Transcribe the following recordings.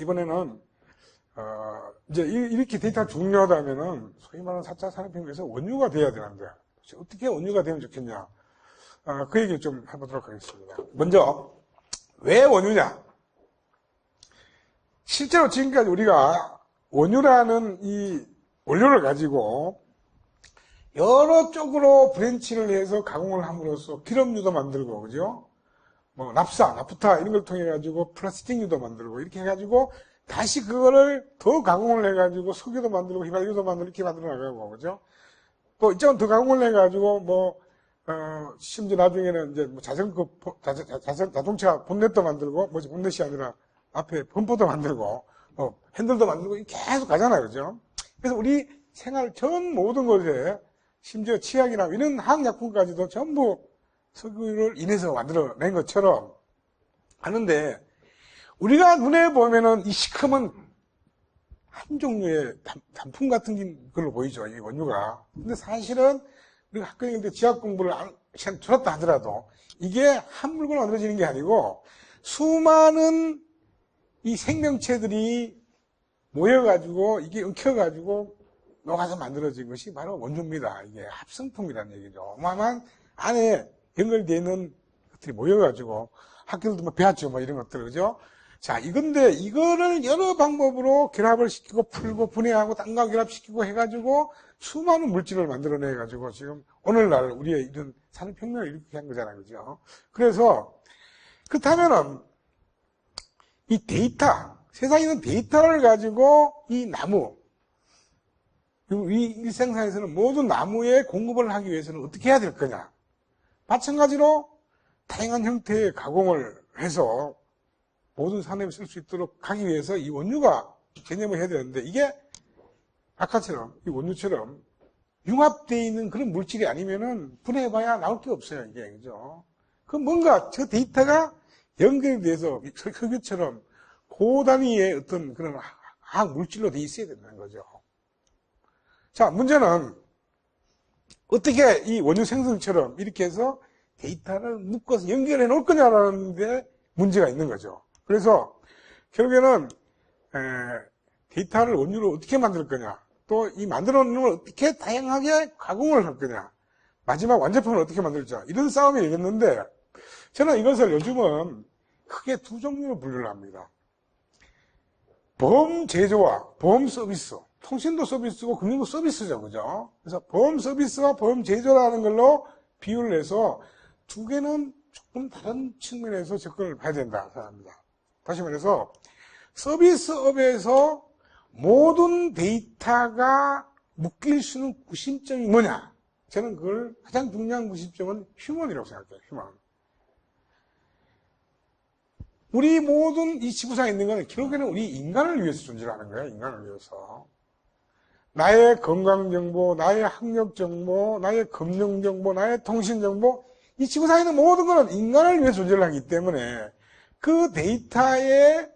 이번에는 이제 이렇게 데이터가 중요하다면은 소위 말하는 4차 산업혁명에서 원유가 돼야 되는데 어떻게 원유가 되면 좋겠냐? 그 얘기를 좀 해보도록 하겠습니다. 먼저 왜 원유냐? 실제로 지금까지 우리가 원유라는 이 원료를 가지고 여러 쪽으로 브랜치를 해서 가공을 함으로써 기름유도 만들고, 그죠? 뭐, 나프타, 이런 걸 통해가지고 플라스틱유도 만들고, 이렇게 해가지고, 다시 그거를 더 가공을 해가지고, 석유도 만들고, 휘발유도 만들고, 이렇게 만들어 나가고, 그죠? 또, 이쪽은 더 가공을 해가지고, 심지어 나중에는 이제 뭐 자동차 본넷도 만들고, 본넷이 아니라 앞에 범퍼도 만들고, 핸들도 만들고, 계속 가잖아요, 그죠? 그래서 우리 생활 전 모든 것에 심지어 치약이나 이런 화학약품까지도 전부 석유를 인해서 만들어낸 것처럼 하는데 우리가 눈에 보면은 이 시커먼 한 종류의 단품 같은 걸로 보이죠, 이 원유가. 근데 사실은 우리가 학교 다닐 때 지학 공부를 시간 들었다 하더라도 이게 한 물건으로 만들어지는 게 아니고 수많은 이 생명체들이 모여가지고 이게 엉켜가지고 녹아서 만들어진 것이 바로 원유입니다. 이게 합성품이라는 얘기죠. 어마어마한 안에 연결되어 있는 것들이 모여가지고 학교들도 뭐 배웠죠. 뭐 이런 것들, 그죠? 자, 이건데 이거를 여러 방법으로 결합을 시키고 풀고 분해하고 땅과 결합시키고 해가지고 수많은 물질을 만들어내가지고 지금 오늘날 우리의 이런 산업혁명을 일으키게 한 거잖아요. 그죠? 그래서 그렇다면은 이 데이터, 세상에 있는 데이터를 가지고 이 나무, 이 일생산에서는 모든 나무에 공급을 하기 위해서는 어떻게 해야 될 거냐? 마찬가지로 다양한 형태의 가공을 해서 모든 산업에 쓸 수 있도록 하기 위해서 이 원유가 개념을 해야 되는데 이게 아까처럼 이 원유처럼 융합되어 있는 그런 물질이 아니면은 분해해봐야 나올 게 없어요. 이게 그죠? 그 뭔가 저 데이터가 연결돼서 석유처럼 고단위의 어떤 그런 화학 물질로 돼 있어야 된다는 거죠. 자, 문제는 어떻게 이 원유 생성처럼 이렇게 해서 데이터를 묶어서 연결해 놓을 거냐라는 데 문제가 있는 거죠. 그래서 결국에는 데이터를 원유로 어떻게 만들 거냐, 또 이 만들어 놓은 걸 어떻게 다양하게 가공을 할 거냐, 마지막 완제품을 어떻게 만들자, 이런 싸움이 되겠는데 저는 이것을 요즘은 크게 두 종류로 분류를 합니다. 보험 제조와 보험 서비스. 통신도 서비스고 금융도 서비스죠. 그죠? 그래서 보험 서비스와 보험 제조라는 걸로 비유를 해서 두 개는 조금 다른 측면에서 접근을 봐야 된다 생각합니다. 다시 말해서 서비스업에서 모든 데이터가 묶일 수 있는 구심점이 뭐냐? 저는 그걸 가장 중요한 구심점은 휴먼이라고 생각해요. 휴먼. 우리 모든 이 지구상에 있는 건 결국에는 우리 인간을 위해서 존재하는 거예요. 인간을 위해서. 나의 건강정보, 나의 학력정보, 나의 금융정보, 나의 통신정보, 이 지구상에 있는 모든 것은 인간을 위해서 존재를 하기 때문에 그 데이터에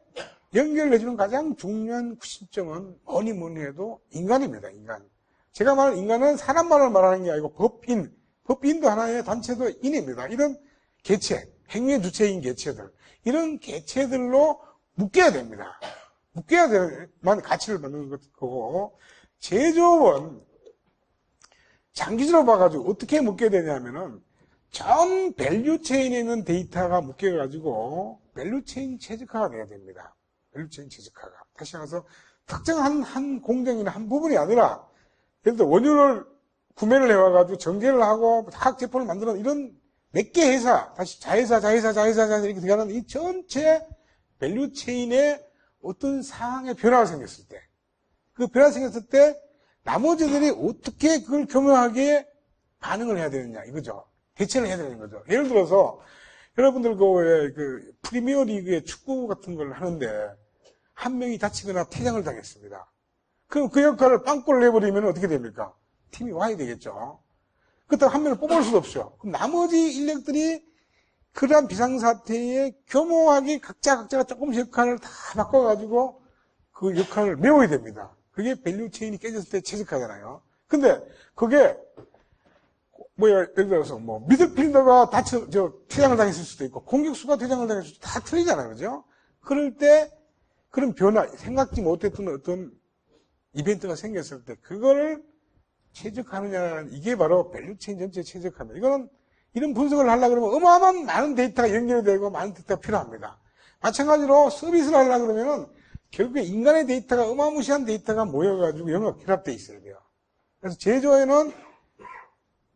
연결해주는 가장 중요한 구심점은 뭐니 해도 인간입니다. 인간. 제가 말하는 인간은 사람만을 말하는 게 아니고 법인, 법인도 하나의 단체도 인입니다. 이런 개체, 행위의 주체인 개체들, 이런 개체들로 묶여야 됩니다. 묶여야 되만 가치를 만드는 거고, 제조업은 장기적으로 봐가지고 어떻게 묶여야 되냐면은 전 밸류체인에 있는 데이터가 묶여가지고 밸류체인 최적화가 돼야 됩니다. 밸류체인 최적화가. 다시 말해서 특정한 한 공정이나 한 부분이 아니라 예를 들어 원유를 구매를 해와가지고 정제를 하고 화학 제품을 만드는 이런 몇 개 회사, 다시 자회사 이렇게 들어가는 이 전체 밸류체인에 어떤 상황의 변화가 생겼을 때, 그 변화가 생겼을 때 나머지들이 어떻게 그걸 교묘하게 반응을 해야 되느냐 이거죠. 대처를 해야 되는 거죠. 예를 들어서 여러분들 그 프리미어 리그의 축구 같은 걸 하는데 한 명이 다치거나 퇴장을 당했습니다. 그럼 그 역할을 빵꾸를 내버리면 어떻게 됩니까? 팀이 와야 되겠죠. 그렇다고 한 명을 뽑을 수도 없죠. 그럼 나머지 인력들이 그러한 비상사태에 교묘하게 각자가 조금씩 역할을 다 바꿔가지고 그 역할을 메워야 됩니다. 그게 밸류체인이 깨졌을 때 최적화잖아요. 근데 그게 예를 들어서 미드필더가 퇴장을 당했을 수도 있고 공격수가 퇴장을 당했을 수도 다 틀리잖아요. 그죠? 그럴 때 그런 변화, 생각지 못했던 어떤 이벤트가 생겼을 때 그거를 최적화하느냐, 이게 바로 밸류체인 전체에 최적화입니다. 이거는 이런 분석을 하려고 그러면 어마어마한 많은 데이터가 연결되고 많은 데이터가 필요합니다. 마찬가지로 서비스를 하려고 그러면은 결국에 인간의 데이터가 어마무시한 데이터가 모여가지고 영역 결합되어 있어야 돼요. 그래서 제조에는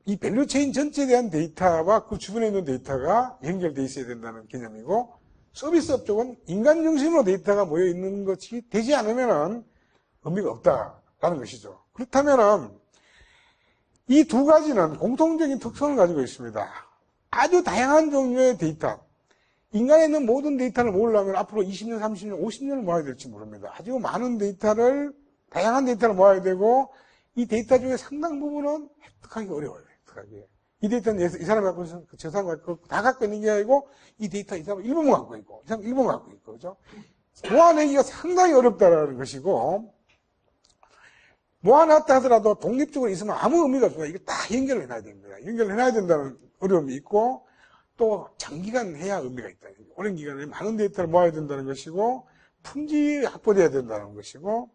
이 밸류체인 전체에 대한 데이터와 그 주변에 있는 데이터가 연결되어 있어야 된다는 개념이고, 서비스업 쪽은 인간 중심으로 데이터가 모여 있는 것이 되지 않으면은 의미가 없다라는 것이죠. 그렇다면은 이 두 가지는 공통적인 특성을 가지고 있습니다. 아주 다양한 종류의 데이터. 인간에 있는 모든 데이터를 모으려면 앞으로 20년, 30년, 50년을 모아야 될지 모릅니다. 아주 많은 데이터를, 다양한 데이터를 모아야 되고, 이 데이터 중에 상당 부분은 획득하기 어려워요. 획득하기. 이 데이터는 이 사람이 갖고 있어, 저 사람이 갖고 있고, 다 갖고 있는 게 아니고, 이 데이터 이 사람은 일부만 갖고 있고, 이 사람은 일부만 갖고 있고, 그죠? 모아내기가 상당히 어렵다라는 것이고, 모아놨다 하더라도 독립적으로 있으면 아무 의미가 없어요. 이거 다 연결을 해놔야 됩니다. 연결을 해놔야 된다는 어려움이 있고, 또 장기간 해야 의미가 있다. 오랜 기간에 많은 데이터를 모아야 된다는 것이고, 품질이 확보돼야 된다는 것이고,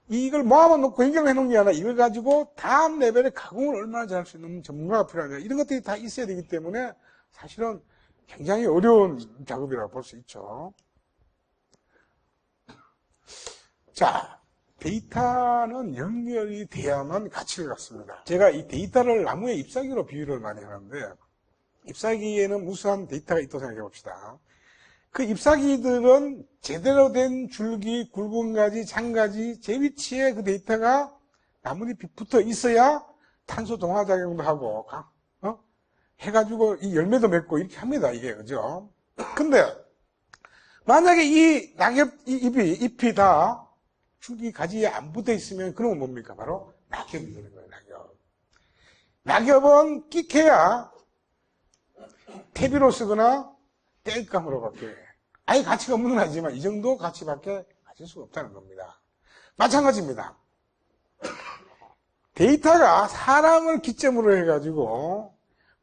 이걸 모아만 놓고 연결을 해놓은 게 아니라 이걸 가지고 다음 레벨의 가공을 얼마나 잘할 수 있는 전문가가 필요하냐. 이런 것들이 다 있어야 되기 때문에 사실은 굉장히 어려운 작업이라고 볼 수 있죠. 자, 데이터는 연결이 돼야만 가치를 갖습니다. 제가 이 데이터를 나무의 잎사귀로 비유를 많이 하는데, 잎사귀에는 무수한 데이터가 있다고 생각해 봅시다. 그 잎사귀들은 제대로 된 줄기, 굵은 가지, 장가지, 제 위치에 그 데이터가 나뭇잎이 붙어 있어야 탄소 동화작용도 하고, 해가지고 이 열매도 맺고 이렇게 합니다, 이게, 그죠? 근데, 만약에 이 낙엽, 잎이 다 줄기, 가지에 안 붙어 있으면 그러면 뭡니까? 바로 낙엽이 되는 거예요, 낙엽. 낙엽은 끽해야 퇴비로 쓰거나 땔감으로밖에 아예 가치가 없는 건 아니지만 이 정도 가치밖에 가질 수가 없다는 겁니다. 마찬가지입니다. 데이터가 사람을 기점으로 해가지고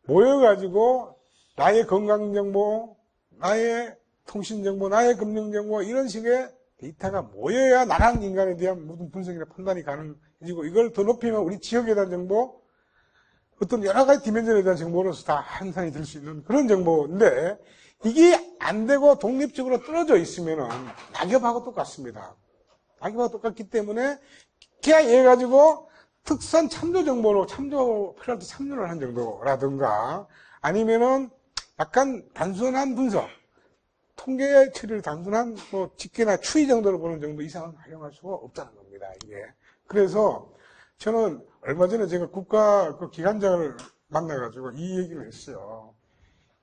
모여가지고 나의 건강정보, 나의 통신정보, 나의 금융정보 이런 식의 데이터가 모여야 나라는 인간에 대한 모든 분석이나 판단이 가능해지고, 이걸 더 높이면 우리 지역에 대한 정보, 어떤 여러 가지 디멘전에 대한 정보로서 다 향상이 될 수 있는 그런 정보인데, 이게 안 되고 독립적으로 떨어져 있으면은 낙엽하고 똑같습니다. 낙엽하고 똑같기 때문에 그냥 얘 가지고 특선 참조 정보로 필요할 때 참조를 하는 정도라든가, 아니면은 약간 단순한 분석, 통계 처리를 단순한 집계나 추이 정도로 보는 정도 이상은 활용할 수가 없다는 겁니다, 이게. 그래서 저는 얼마 전에 제가 국가 그 기관장을 만나가지고 이 얘기를 했어요.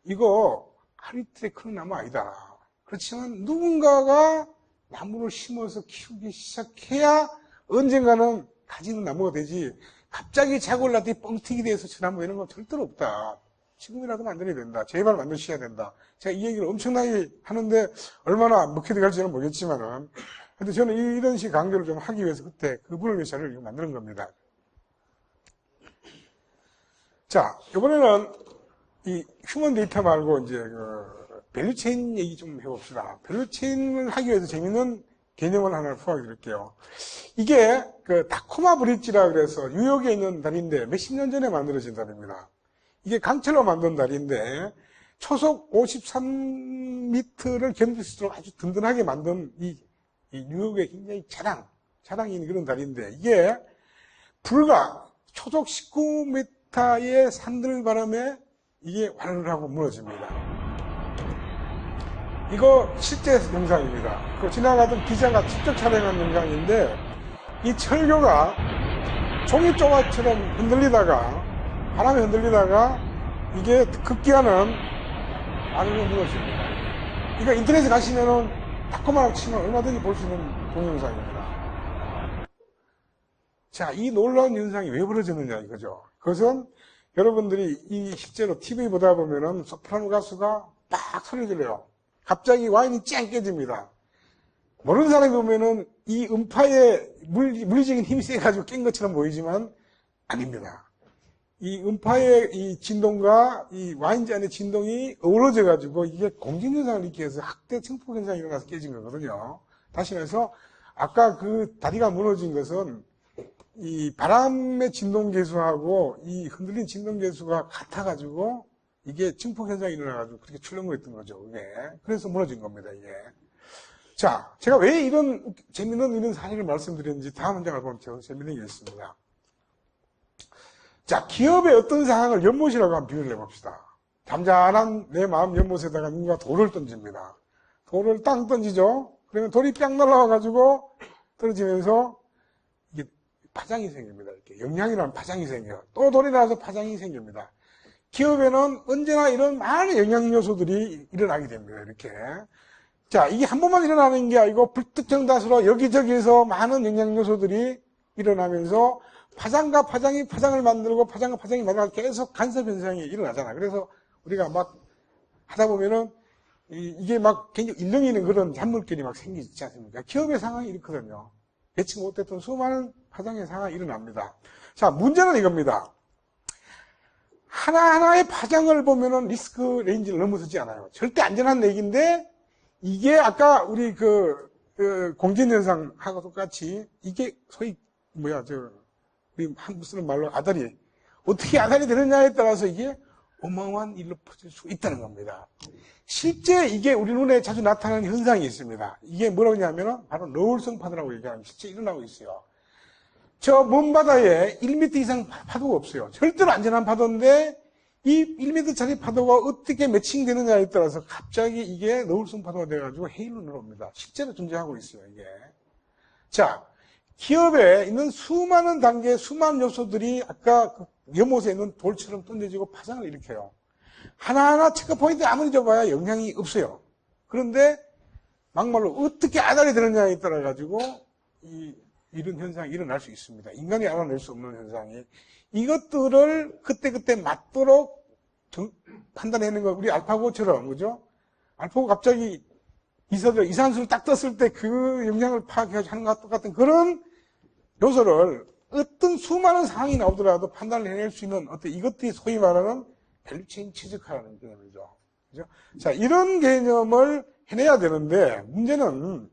이거 하루 이틀에 크는 나무 아니다. 그렇지만 누군가가 나무를 심어서 키우기 시작해야 언젠가는 가지는 나무가 되지, 갑자기 자고 올랐더니 뻥튀기 돼서 저 나무 이런 건 절대로 없다. 지금이라도 만들어야 된다. 제발 만드셔야 된다. 제가 이 얘기를 엄청나게 하는데 얼마나 먹히게 될지는 모르겠지만은, 근데 저는 이런 식의 강조를 좀 하기 위해서 그때 그분을 위해서 자료를 만드는 겁니다. 자, 이번에는 이 휴먼 데이터 말고 이제 밸류체인 얘기 좀 해봅시다. 밸류체인을 하기 위해서 재밌는 개념을 하나 포함해 드릴게요. 이게 그 타코마 브릿지라 그래서 뉴욕에 있는 다리인데 몇십 년 전에 만들어진 다리입니다. 이게 강철로 만든 다리인데 초속 53m를 견딜 수 있도록 아주 든든하게 만든 이 뉴욕의 굉장히 자랑이 있는 그런 다리인데, 이게 불과 초속 19m의 산들바람에 이게 완을 하고 무너집니다. 이거 실제 영상입니다. 그 지나가던 기자가 직접 촬영한 영상인데, 이 철교가 종이 조각처럼 바람에 흔들리다가 이게 급기야는 안으로 무너집니다. 그러니까 인터넷에 가시면은 타코마라고 치면 얼마든지 볼 수 있는 동영상입니다. 자, 이 놀라운 현상이 왜 벌어졌느냐 이거죠. 그것은 여러분들이 이 실제로 TV 보다 보면은 소프라노 가수가 막 소리 들려요. 갑자기 와인이 쨍 깨집니다. 모르는 사람이 보면은 이 음파에 물리적인 힘이 세가지고 깬 것처럼 보이지만 아닙니다. 이 음파의 이 진동과 이 와인잔의 진동이 어우러져 가지고 이게 공진현상을 일으키게 해서 학대 증폭 현상이 일어나서 깨진 거거든요. 다시 말해서 아까 그 다리가 무너진 것은 이 바람의 진동 계수하고 이 흔들린 진동 계수가 같아가지고 이게 증폭 현상이 일어나가지고 그렇게 출렁거렸던 했던 거죠. 이게. 그래서 무너진 겁니다, 이게. 자, 제가 왜 이런 재밌는 이런 사실을 말씀드렸는지 다음 문장을 보면 더 재밌는 게 있습니다. 자, 기업의 어떤 상황을 연못이라고 한번 비유를 해봅시다. 잠잠한 내 마음 연못에다가 누군가 돌을 던집니다. 돌을 땅 던지죠? 그러면 돌이 뺑 날아와가지고 떨어지면서 이게 파장이 생깁니다. 이렇게 영향이라는 파장이 생겨요. 또 돌이 나와서 파장이 생깁니다. 기업에는 언제나 이런 많은 영향 요소들이 일어나게 됩니다. 이렇게. 자, 이게 한 번만 일어나는 게 아니고 불특정 다수로 여기저기에서 많은 영향 요소들이 일어나면서 파장과 파장이 파장을 만들고 파장과 파장이 만들고 계속 간섭 현상이 일어나잖아요. 그래서 우리가 막 하다 보면은 이게 막 굉장히 일렁이는 그런 잔물길이 막 생기지 않습니까? 기업의 상황이 이렇거든요. 예측 못했던 수많은 파장의 상황이 일어납니다. 자, 문제는 이겁니다. 하나하나의 파장을 보면은 리스크 레인지를 넘어서지 않아요. 절대 안전한 얘기인데, 이게 아까 우리 공진현상하고 똑같이, 이게 소위, 우리 한국 쓰는 말로 아다리. 어떻게 아다리 되느냐에 따라서 이게 어마어마한 일로 퍼질 수 있다는 겁니다. 실제 이게 우리 눈에 자주 나타나는 현상이 있습니다. 이게 뭐라고 하냐면은 바로 너울성 파도라고 얘기하면 실제 일어나고 있어요. 저 먼 바다에 1m 이상 파도가 없어요. 절대로 안전한 파도인데 이 1m짜리 파도가 어떻게 매칭되느냐에 따라서 갑자기 이게 너울성 파도가 돼가지고 해일로 내려옵니다. 실제로 존재하고 있어요, 이게. 자, 기업에 있는 수많은 단계, 수많은 요소들이 아까 그 연못에 있는 돌처럼 던져지고 파장을 일으켜요. 하나하나 체크포인트 아무리 줘봐야 영향이 없어요. 그런데 막말로 어떻게 아다리 되느냐에 따라 가지고 이런 현상이 일어날 수 있습니다. 인간이 알아낼 수 없는 현상이. 이것들을 그때그때 맞도록 판단해내는 거, 우리 알파고처럼, 그죠? 알파고 갑자기 이산수를 딱 떴을 때 그 영향을 파악해서 하는 것과 똑같은 그런 요소를 어떤 수많은 상황이 나오더라도 판단을 해낼 수 있는 어떤 이것들이 소위 말하는 밸류체인 최적화라는 개념이죠. 그죠? 자, 이런 개념을 해내야 되는데, 문제는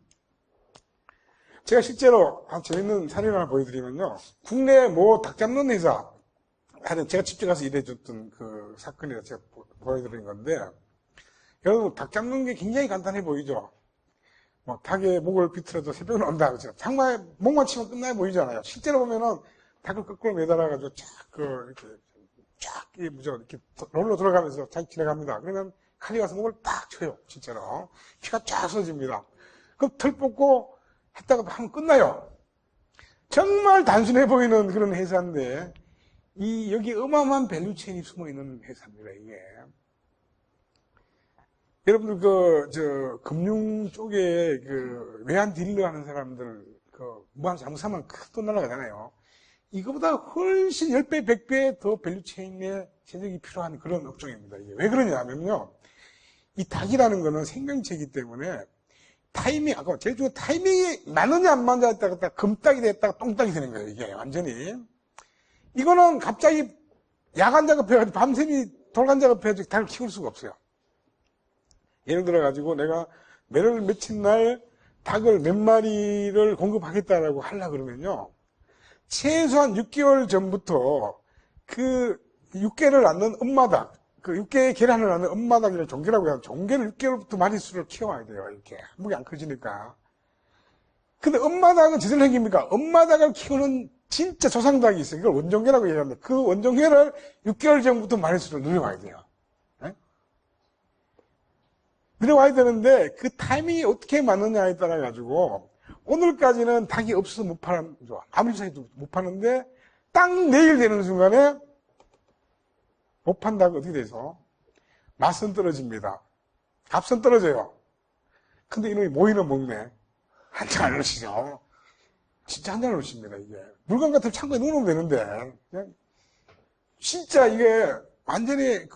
제가 실제로 한 재밌는 사례를 하나 보여드리면요. 국내 닭 잡는 회사, 하여튼 제가 직접 가서 일해줬던 그 사건이라 제가 보여드린 건데, 여러분, 닭 잡는 게 굉장히 간단해 보이죠? 닭의 목을 비틀어도 새벽은 온다, 그죠? 정말 목만 치면 끝나야 보이잖아요. 실제로 보면은 닭을 거꾸로 매달아가지고 이렇게 롤로 들어가면서 잘 지나갑니다. 그러면 칼이 와서 목을 딱 쳐요, 진짜로. 피가 쫙 쏟아집니다. 그럼 털 뽑고 했다가 하면 끝나요. 정말 단순해 보이는 그런 회사인데, 여기 어마어마한 밸류체인이 숨어 있는 회사입니다, 이게. 여러분들, 금융 쪽에 외환 딜러 하는 사람들, 무한 잘못하면 큰 돈 날아가잖아요. 이거보다 훨씬 10배, 100배 더 밸류체인의 제작이 필요한 그런 업종입니다, 이게. 왜 그러냐면요. 이 닭이라는 거는 생명체이기 때문에 아까 제일 중요한 타이밍이 맞느냐 안 맞느냐에 따라 금닭이 됐다가 똥닭이 되는 거예요, 이게 완전히. 이거는 갑자기 야간 작업해가지고 밤샘이 돌간 작업해가지고 닭을 키울 수가 없어요. 예를 들어가지고 내가 매를 며칠 날 닭을 몇 마리를 공급하겠다라고 하려고 그러면요. 최소한 6개월 전부터 그 6개를 낳는 엄마닭, 그 6개의 계란을 낳는 엄마닭이라는 종계라고 해요. 종계를 6개월부터 마리수를 키워야 돼요, 이렇게. 한목이 안 커지니까. 근데 엄마닭은 짓을 행깁니까? 엄마닭을 키우는 진짜 조상닭이 있어요. 이걸 원종계라고 얘기하는데 그 원종계를 6개월 전부터 마리수를 늘려와야 돼요. 네? 늘려와야 되는데 그 타이밍이 어떻게 맞느냐에 따라 가지고 오늘까지는 닭이 없어서 못 파는, 아무리 사이도 못 파는데 딱 내일 되는 순간에 못 판다고 어떻게 돼서 맛은 떨어집니다. 값은 떨어져요. 근데 이놈이 모이는 먹네. 한 잔 안 넣으시죠. 진짜 한 잔 넣으십니다, 이게. 물건 같은 창고에 넣어놓으면 되는데. 그냥 진짜 이게 완전히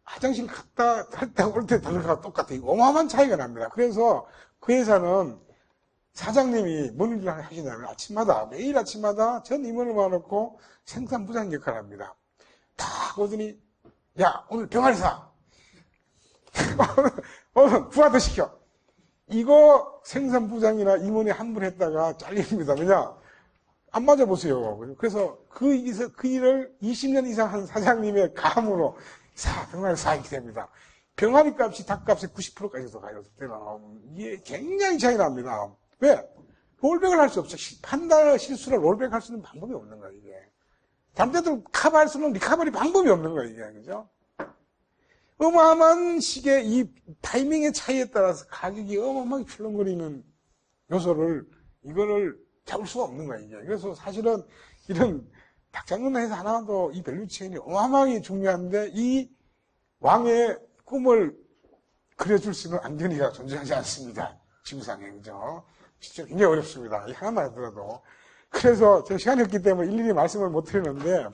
화장실 갔다 할 때 올 때 다르가 똑같아요. 어마어마한 차이가 납니다. 그래서 그 회사는 사장님이 뭔 일을 하시냐면 매일 아침마다 전 임원을 모아놓고 생산 부장 역할을 합니다. 딱 오더니, 야, 오늘 병아리 사. 오늘 부하도 시켜. 이거 생산부장이나 임원이 한 번 했다가 잘립니다. 왜냐? 안 맞아보세요. 그래서 그 일을 20년 이상 한 사장님의 감으로 병아리 사 이렇게 됩니다. 병아리 값이 닭값의 90%까지도 가요. 이게 굉장히 차이 납니다. 왜? 롤백을 할 수 없죠. 판단을 실수를 롤백할 수 있는 방법이 없는 거예요, 이게. 다른 데도 커버할 수 있는 리커버리 방법이 없는 거예요, 이게. 그죠? 어마어마한 식의 이 타이밍의 차이에 따라서 가격이 어마어마하게 출렁거리는 요소를, 이거를 잡을 수가 없는 거예요, 이게. 그래서 사실은 이런 닭장군 회사 하나만 더 이 밸류체인이 어마어마하게 중요한데, 이 왕의 꿈을 그려줄 수 있는 안전이가 존재하지 않습니다. 지구상에, 그죠? 진짜 굉장히 어렵습니다. 이 하나만 하더라도. 그래서 제가 시간이 없기 때문에 일일이 말씀을 못 드리는데,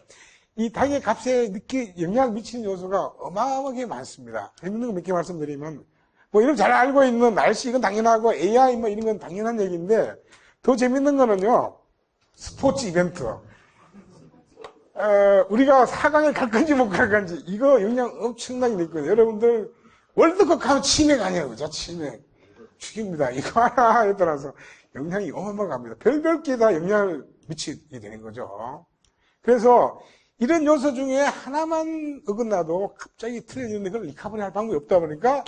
이 닭의 값에 영향을 미치는 요소가 어마어마하게 많습니다. 재밌는 거 몇 개 말씀드리면, 뭐 이런 잘 알고 있는 날씨, 이건 당연하고 AI 뭐 이런 건 당연한 얘기인데, 더 재밌는 거는요, 스포츠 이벤트. 우리가 4강에 갈 건지 못 갈 건지, 이거 영향 엄청나게 있거든요. 여러분들, 월드컵 가면 치맥 아니에요, 그죠? 치맥. 죽입니다. 이거 하나에 따라서 영향이 어마어마합니다. 별별 게 다 영향을 미치게 되는 거죠. 그래서 이런 요소 중에 하나만 어긋나도 갑자기 틀려지는데 그걸 리커버리 할 방법이 없다 보니까,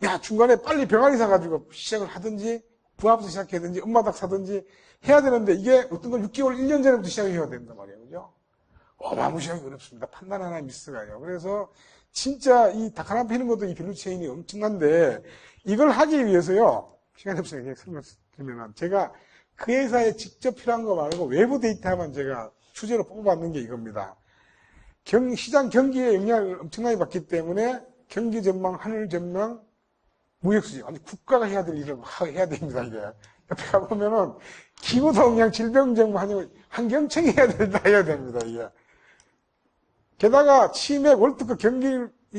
야, 중간에 빨리 병아리 사가지고 시작을 하든지, 부하부터 시작하든지, 엄마닭 사든지 해야 되는데, 이게 어떤 건 6개월, 1년 전부터 시작을 해야 된단 말이에요. 그죠? 어마무시하게 어렵습니다. 판단 하나에 미스가요. 그래서 진짜 이 닭 하나 피는 것도 이 밸류체인이 엄청난데, 이걸 하기 위해서요, 시간이 없으니까 그냥 설명드리면, 제가 그 회사에 직접 필요한 거 말고 외부 데이터만 제가 주제로 뽑아봤는 게 이겁니다. 시장 경기에 영향을 엄청나게 받기 때문에 경기 전망, 하늘 전망, 무역 수지, 아니 국가가 해야 될 일을 해야 됩니다. 이게 옆에 가보면은 기후 동향, 질병 정보, 환경청이 해야 될 일 다 해야 됩니다. 이게 게다가 치맥, 월드컵 경기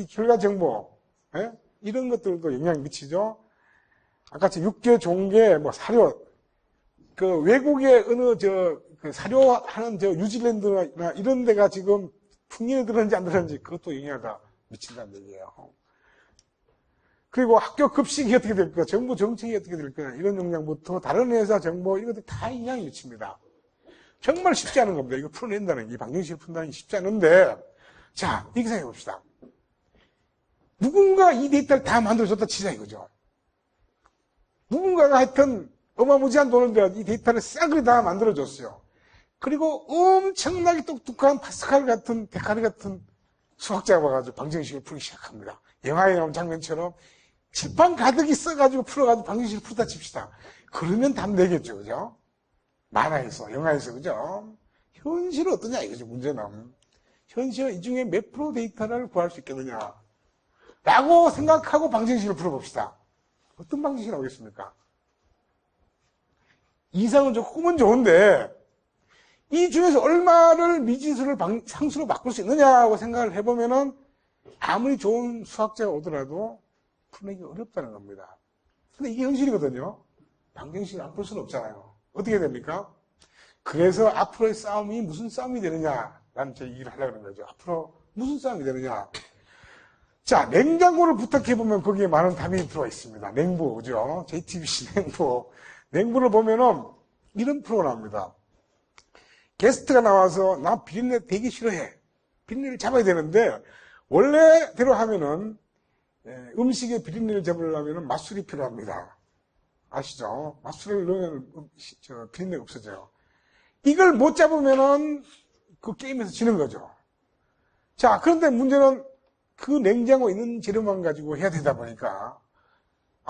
결과 정보, 예? 이런 것들도 영향을 미치죠. 아까 육계, 종계, 뭐 사료, 그 외국의 어느 그 사료하는 뉴질랜드나 이런 데가 지금 풍년에 들었는지 안 들었는지 그것도 영향을 다 미친다는 얘기예요. 그리고 학교 급식이 어떻게 될 거야, 정부 정책이 어떻게 될 거야, 이런 영향부터 다른 회사 정보, 이런 것들 다 영향이 미칩니다. 정말 쉽지 않은 겁니다. 이거 풀어낸다는 게, 이 방정식을 푼다는 게 쉽지 않은데, 자, 이렇게 생각해 봅시다. 누군가 이 데이터를 다 만들어줬다 치자 이거죠. 누군가가 하여튼 어마무지한 돈을 들여 이 데이터를 싸그리 다 만들어줬어요. 그리고 엄청나게 똑똑한 파스칼 같은, 데카르 같은 수학자가 와가지고 방정식을 풀기 시작합니다. 영화에 나온 장면처럼 칠판 가득히 써가지고 풀어가지고 방정식을 풀다 칩시다. 그러면 답 내겠죠, 그죠? 만화에서, 영화에서, 그죠? 현실은 어떠냐, 이거죠, 문제는. 현실은 이 중에 몇 프로 데이터를 구할 수 있겠느냐. 라고 생각하고 방정식을 풀어봅시다. 어떤 방정식이 나오겠습니까? 이상은 좋고 꿈은 좋은데, 이 중에서 얼마를 미지수를 상수로 바꿀 수 있느냐고 생각을 해보면은 아무리 좋은 수학자가 오더라도 풀기 어렵다는 겁니다. 근데 이게 현실이거든요. 방정식을 안 풀 수는 없잖아요. 어떻게 됩니까? 그래서 앞으로의 싸움이 무슨 싸움이 되느냐라는 제 얘기를 하려고 하는 거죠. 앞으로 무슨 싸움이 되느냐. 자, 냉장고를 부탁해보면 거기에 많은 답이 들어와 있습니다. 냉부, 그죠? JTBC 냉부. 냉부를 보면은 이런 프로가 나옵니다. 게스트가 나와서 나 비린내 되게 싫어해. 비린내를 잡아야 되는데 원래대로 하면은 음식에 비린내를 잡으려면 맛술이 필요합니다. 아시죠? 맛술을 넣으면 비린내가 없어져요. 이걸 못 잡으면은 그 게임에서 지는 거죠. 자, 그런데 문제는 그 냉장고에 있는 재료만 가지고 해야 되다 보니까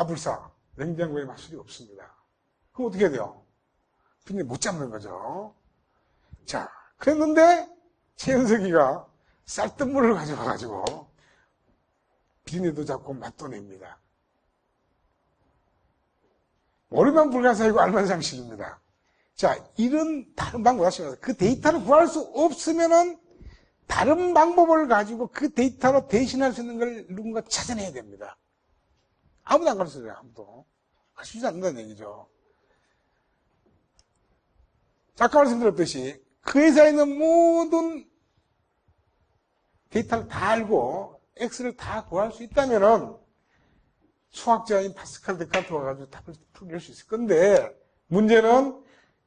불사 냉장고에 맛술이 없습니다. 그럼 어떻게 해야 돼요? 비린내 못 잡는 거죠. 자, 그랬는데 최현석이가 쌀뜨물을 가져와가지고 비린내도 잡고 맛도 냅니다. 모르면 불가사이고 알면 상식입니다. 자, 이런 다른 방법 하시면서 그 데이터를 구할 수 없으면은 다른 방법을 가지고 그 데이터로 대신할 수 있는 걸 누군가 찾아내야 됩니다. 아무도 안 가르쳐줘요, 아무도. 가르치지 않는다는 얘기죠. 자, 아까 말씀드렸듯이 그 회사에 있는 모든 데이터를 다 알고 X를 다 구할 수 있다면은 수학자인 파스칼 데카르트가 가지고 답을 풀릴 수 있을 건데, 문제는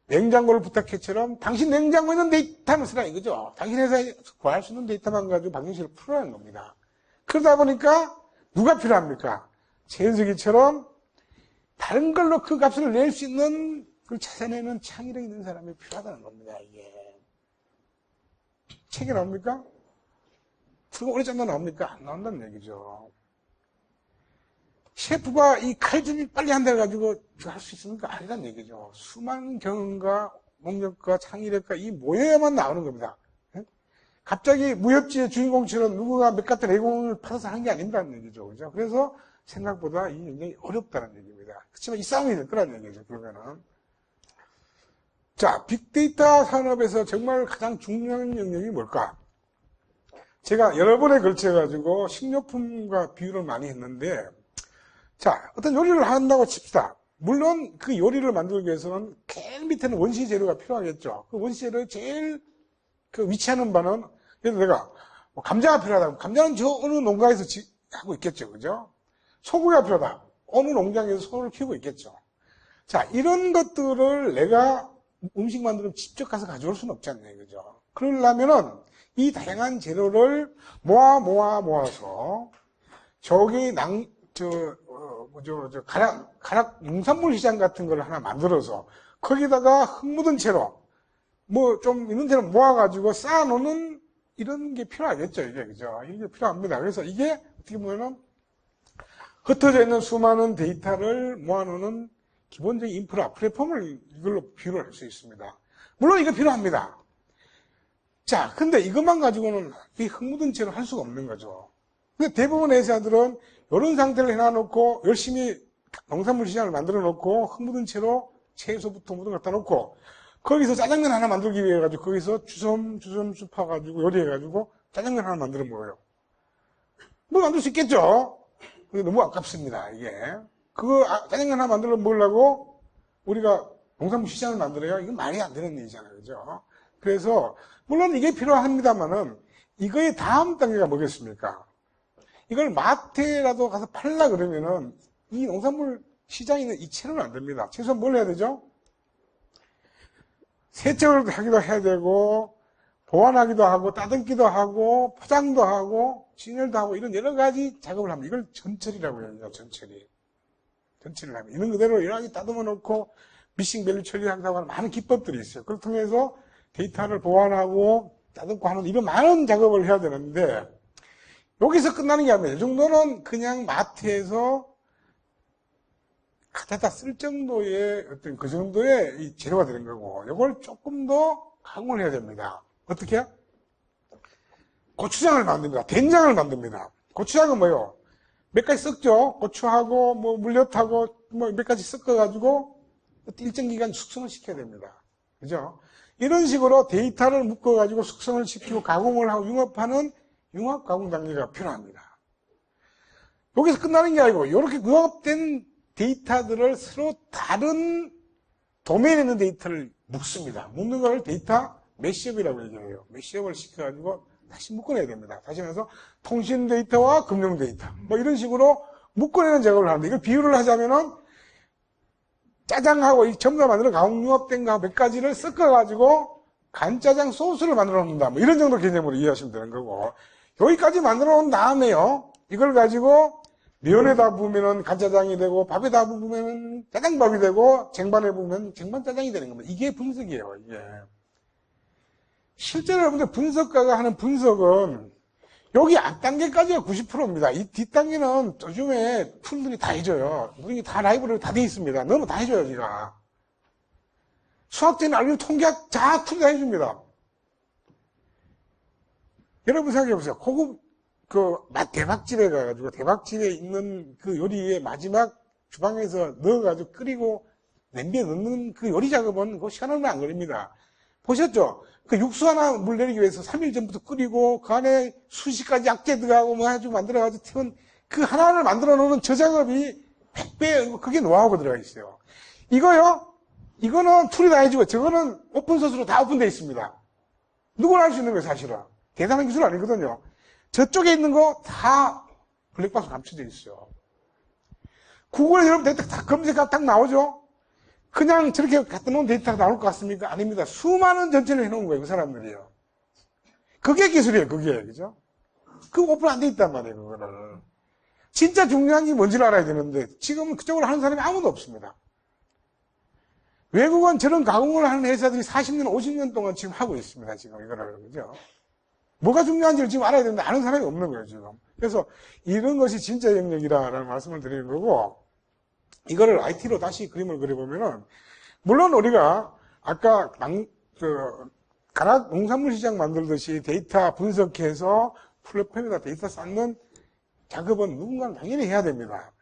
냉장고를 부탁해처럼 당신 냉장고에 있는 데이터만 쓰라 이거죠. 당신 회사에 구할 수 있는 데이터만 가지고 방정식을 풀어라는 겁니다. 그러다 보니까 누가 필요합니까? 최현석이처럼 다른 걸로 그 값을 낼 수 있는 그걸 찾아내는 창의력 있는 사람이 필요하다는 겁니다. 이게 책에 나옵니까? 그거 오래 잡나 나옵니까? 안 나온다는 얘기죠. 셰프가 이 칼질을 빨리 한다 해가지고 할 수 있습니까? 아니란 얘기죠. 수많은 경험과 능력과 창의력과 이 모여야만 나오는 겁니다. 갑자기 무협지의 주인공처럼 누구가 몇 같은 내공을 받아서 하는 게 아닌다는 얘기죠. 그죠? 그래서 생각보다 이 굉장히 어렵다는 얘기입니다. 그렇지만 이 싸움이 될 거라는 얘기죠. 그러면은. 자, 빅데이터 산업에서 정말 가장 중요한 영역이 뭘까? 제가 여러 번에 걸쳐가지고 식료품과 비유를 많이 했는데, 자, 어떤 요리를 한다고 칩시다. 물론 그 요리를 만들기 위해서는 제일 밑에는 원시 재료가 필요하겠죠. 그 원시 재료의 제일 그 위치하는 바는, 예를 들어 내가 뭐 감자가 필요하다면 감자는 저 어느 농가에서 하고 있겠죠. 그죠? 소고기가 필요하다. 어느 농장에서 소를 키우고 있겠죠. 자, 이런 것들을 내가 음식 만들면 직접 가서 가져올 수는 없잖아요. 그죠? 그러려면은 이 다양한 재료를 모아서 저기 가락 농산물 시장 같은 걸 하나 만들어서 거기다가 흙 묻은 채로 뭐 좀 있는 채로 모아가지고 쌓아놓는 이런 게 필요하겠죠. 이게 그죠? 이게 필요합니다. 그래서 이게 어떻게 보면은 흩어져 있는 수많은 데이터를 모아놓는 기본적인 인프라, 플랫폼을 이걸로 비유를 할 수 있습니다. 물론 이거 필요합니다. 자, 근데 이것만 가지고는 이 흙 묻은 채로 할 수가 없는 거죠. 근데 대부분의 회사들은 이런 상태를 해놔놓고 열심히 농산물 시장을 만들어 놓고 흙 묻은 채로 채소부터 묻은 거 갖다 놓고 거기서 짜장면 하나 만들기 위해 가지고 거기서 주섬 sup아가지고 요리해가지고 짜장면 하나 만들어 먹어요. 뭐 만들 수 있겠죠? 그게 너무 아깝습니다, 이게. 그거 짜장면 하나 만들어 먹으려고 우리가 농산물 시장을 만들어야 이건 말이 안 되는 일이잖아요. 그죠? 그래서 물론 이게 필요합니다만은 이거의 다음 단계가 뭐겠습니까? 이걸 마트에라도 가서 팔라 그러면은 이 농산물 시장에 있는 이 채로는 안 됩니다. 최소한 뭘 해야 되죠? 세척을 하기도 해야 되고 보관하기도 하고 따듬기도 하고 포장도 하고 진열도 하고 이런 여러 가지 작업을 합니다. 이걸 전처리라고 해요. 전처리를 합니다. 있는 그대로 여러 가지 따듬어 놓고 미싱 밸류 처리한다고 하는 많은 기법들이 있어요. 그걸 통해서 데이터를 보관하고 따듬고 하는 이런 많은 작업을 해야 되는데 여기서 끝나는 게 아니에요. 이 정도는 그냥 마트에서 갖다 쓸 정도의 어떤 그 정도의 이 재료가 되는 거고, 이걸 조금 더 가공을 해야 됩니다. 어떻게? 고추장을 만듭니다. 된장을 만듭니다. 고추장은 뭐예요? 몇 가지 섞죠? 고추하고, 뭐, 물엿하고, 뭐, 몇 가지 섞어가지고, 일정 기간 숙성을 시켜야 됩니다. 그죠? 이런 식으로 데이터를 묶어가지고 숙성을 시키고 가공을 하고 융합하는 융합 가공 단계가 필요합니다. 여기서 끝나는 게 아니고, 이렇게 융합된 데이터들을 서로 다른 도메인에 있는 데이터를 묶습니다. 묶는 걸 데이터 매시업이라고 얘기해요. 매시업을 시켜가지고 다시 묶어내야 됩니다. 다시 말해서 통신 데이터와 금융 데이터. 뭐 이런 식으로 묶어내는 작업을 하는데, 이걸 비유를 하자면은 짜장하고 전부 다 만들어 가공융합된 거 몇 가지를 섞어가지고 간짜장 소스를 만들어 놓는다. 뭐 이런 정도 개념으로 이해하시면 되는 거고, 여기까지 만들어 놓은 다음에요, 이걸 가지고 면에다 부으면 간짜장이 되고, 밥에다 부으면 짜장밥이 되고, 쟁반에 부으면 쟁반짜장이 되는 겁니다. 이게 분석이에요, 이게. 실제로 여러분들 분석가가 하는 분석은 여기 앞단계까지가 90%입니다. 이 뒷단계는 요즘에 툴들이 다 해줘요. 우리 다 라이브러리 다 돼 있습니다. 너무 다 해줘요, 제가. 수학자는 알고 통계학 다 툴 다 해줍니다. 여러분 생각해보세요. 고급 대박집에 가가지고, 대박집에 있는 그 요리의 마지막 주방에서 넣어가지고 끓이고 냄비에 넣는 그 요리 작업은 그거 시간 얼마 안 걸립니다. 보셨죠? 그 육수 하나 물 내리기 위해서 3일 전부터 끓이고, 그 안에 수십 가지 약재 들어가고 뭐 해가지고 만들어가지고 태운 그 하나를 만들어 놓는 저 작업이 100배, 그게 노하우가 들어가 있어요. 이거요? 이거는 툴이 다 해주고, 저거는 오픈소스로 다 오픈되어 있습니다. 누구나 할 수 있는 거예요, 사실은. 대단한 기술 아니거든요. 저쪽에 있는 거 다 블랙박스 감춰져 있어요. 구글에 여러분 데이터 다 검색하면 딱 나오죠? 그냥 저렇게 갖다 놓은 데이터가 나올 것 같습니까? 아닙니다. 수많은 전체를 해놓은 거예요, 그 사람들이요. 그게 기술이에요, 그게. 그죠? 그거 오픈 안 돼 있단 말이에요, 그거를. 진짜 중요한 게 뭔지를 알아야 되는데, 지금은 그쪽으로 하는 사람이 아무도 없습니다. 외국은 저런 가공을 하는 회사들이 40년, 50년 동안 지금 하고 있습니다, 지금 이거를. 그죠? 뭐가 중요한지를 지금 알아야 되는데 아는 사람이 없는 거예요, 지금. 그래서 이런 것이 진짜 영역이라는 말씀을 드리는 거고, 이거를 IT로 다시 그림을 그려보면은, 물론 우리가 아까 가락 농산물 시장 만들듯이 데이터 분석해서 플랫폼에다 데이터 쌓는 작업은 누군가는 당연히 해야 됩니다.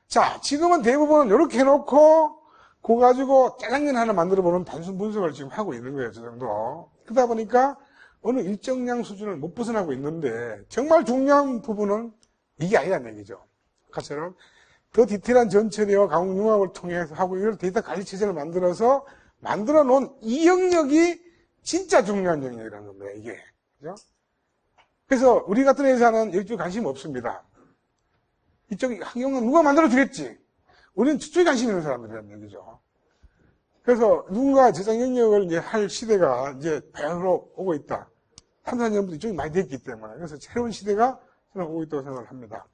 자, 지금은 대부분 이렇게 해놓고, 그거 가지고 짜장면 하나 만들어보는 단순 분석을 지금 하고 있는 거예요, 저 정도. 그러다 보니까 어느 일정량 수준을 못 벗어나고 있는데, 정말 중요한 부분은 이게 아니라는 얘기죠. 아까처럼 더 디테일한 전처리와 가공 융합을 통해서 하고 이걸 데이터 관리 체제를 만들어서 만들어 놓은 이 영역이 진짜 중요한 영역이라는 겁니다, 이게. 그죠? 그래서 우리 같은 회사는 이쪽 관심 없습니다. 이쪽 환경은 누가 만들어 주겠지. 우리는 저쪽에 관심 있는 사람들이라는 얘기죠. 그래서 누군가 제작 영역을 이제 할 시대가 이제 바야흐로 오고 있다. 3, 4년부터 이쪽이 많이 됐기 때문에. 그래서 새로운 시대가 저는 오고 있다고 생각을 합니다.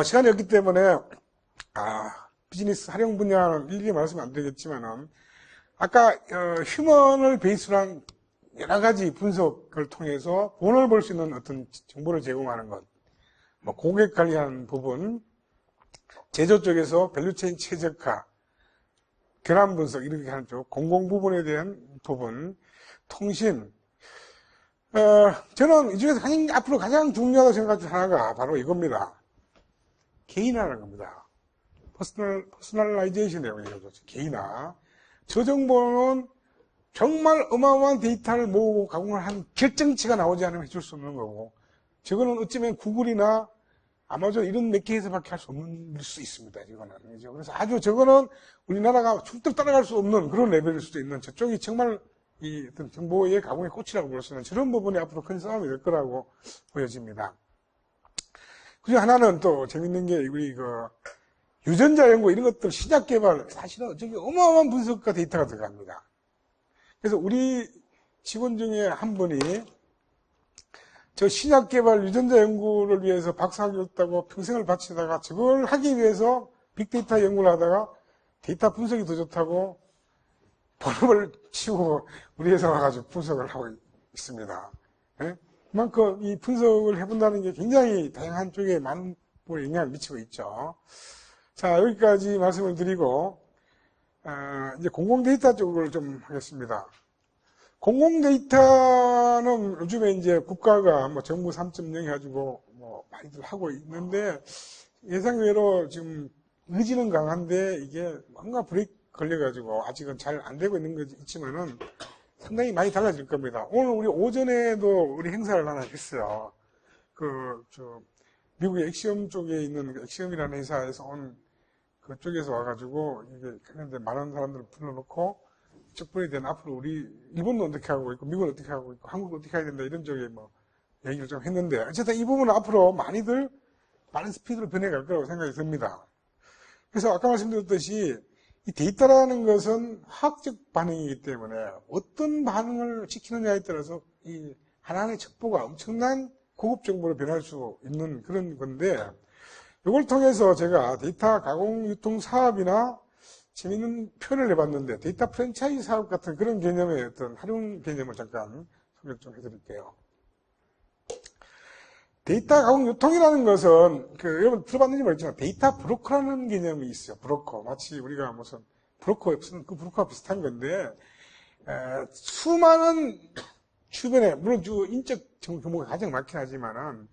시간이 없기 때문에, 비즈니스 활용 분야는 일일이 말씀 안 드리겠지만은, 아까, 휴먼을 베이스로 한 여러 가지 분석을 통해서 돈을 벌 수 있는 어떤 정보를 제공하는 것, 고객 관리하는 부분, 제조 쪽에서 밸류체인 최적화, 결함 분석 이렇게 하는 쪽, 공공 부분에 대한 부분, 통신. 저는 이 중에서 앞으로 가장 중요하다고 생각하는 하나가 바로 이겁니다. 개인화라는 겁니다. 퍼스널라이제이션이라고 얘기하죠. 개인화. 저 정보는 정말 어마어마한 데이터를 모으고 가공을 한 결정치가 나오지 않으면 해줄 수 없는 거고, 저거는 어쩌면 구글이나 아마존 이런 몇 개에서밖에 할 수 없는 수 있습니다. 이거는. 그래서 아주 저거는 우리나라가 툭툭 따라갈 수 없는 그런 레벨일 수도 있는, 저쪽이 정말 이 어떤 정보의 가공의 꽃이라고 볼 수 있는 저런 부분이 앞으로 큰 싸움이 될 거라고 보여집니다. 그중 하나는 또 재밌는 게 우리 유전자 연구 이런 것들 신약 개발, 사실은 저기 어마어마한 분석과 데이터가 들어갑니다. 그래서 우리 직원 중에 한 분이 저 신약 개발 유전자 연구를 위해서 박사학위 했다고 평생을 바치다가 저걸 하기 위해서 빅데이터 연구를 하다가 데이터 분석이 더 좋다고 본업을 치고 우리 회사 와가지고 분석을 하고 있습니다. 예? 그만큼 이 분석을 해본다는 게 굉장히 다양한 쪽에 많은 영향을 미치고 있죠. 자, 여기까지 말씀을 드리고, 이제 공공 데이터 쪽을 좀 하겠습니다. 공공 데이터는 요즘에 이제 국가가 정부 3.0 해가지고 많이들 하고 있는데, 예상외로 지금 의지는 강한데, 이게 뭔가 브레이크 걸려가지고 아직은 잘 안 되고 있는 거 있지만은 상당히 많이 달라질 겁니다. 오늘 우리 오전에도 우리 행사를 하나 했어요. 미국의 엑시엄 쪽에 있는 엑시엄이라는 회사에서 온 그쪽에서 와가지고 이게 했는데 많은 사람들을 불러놓고 이쪽분에 대한 앞으로 우리 일본은 어떻게 하고 있고 미국은 어떻게 하고 있고 한국은 어떻게 해야 된다 이런 쪽에 얘기를 좀 했는데 어쨌든 이 부분은 앞으로 많은 스피드로 변해갈 거라고 생각이 듭니다. 그래서 아까 말씀드렸듯이 이 데이터라는 것은 화학적 반응이기 때문에 어떤 반응을 지키느냐에 따라서 이 하나하나의 첩보가 엄청난 고급 정보로 변할 수 있는 그런 건데 이걸 통해서 제가 데이터 가공 유통 사업이나 재미있는 표현을 해봤는데 데이터 프랜차이즈 사업 같은 그런 개념의 어떤 활용 개념을 잠깐 소개를 좀 해드릴게요. 데이터 가공 유통이라는 것은 여러분 들어봤는지 모르겠지만 데이터 브로커라는 개념이 있어요. 브로커. 마치 우리가 무슨 브로커 쓰는 그 브로커와 비슷한 건데 수많은 주변에 물론 인적 정보가 가장 많긴 하지만은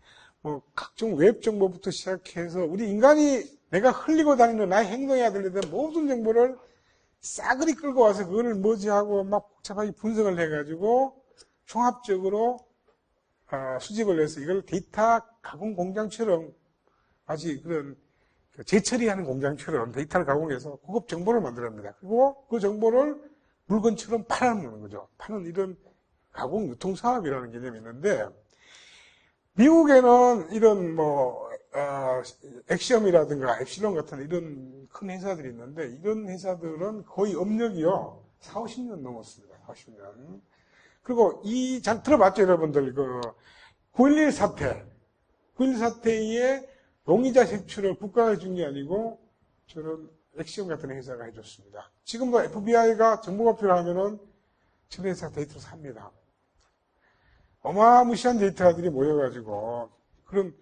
각종 웹 정보부터 시작해서 우리 인간이 내가 흘리고 다니는 나의 행동에 들리던 모든 정보를 싸그리 끌고 와서 그거를 머지하고 막 복잡하게 분석을 해가지고 종합적으로 수집을 해서 이걸 데이터 가공 공장처럼 마치 그런 재처리하는 공장처럼 데이터를 가공해서 고급 정보를 만들어냅니다. 그리고 그 정보를 물건처럼 팔아먹는 거죠. 파는 이런 가공 유통 사업이라는 개념이 있는데 미국에는 이런 엑시엄이라든가 엡실론 같은 이런 큰 회사들이 있는데 이런 회사들은 거의 업력이요 40~50년 넘었습니다. 40년. 그리고 잘 들어봤죠, 여러분들? 9.11 사태. 9.11 사태에 용의자 색출을 국가가 해준 게 아니고 저는 엑시엄 같은 회사가 해줬습니다. 지금도 FBI가 정보가 필요하면은 전 회사 데이터를 삽니다. 어마무시한 데이터들이 모여가지고 그런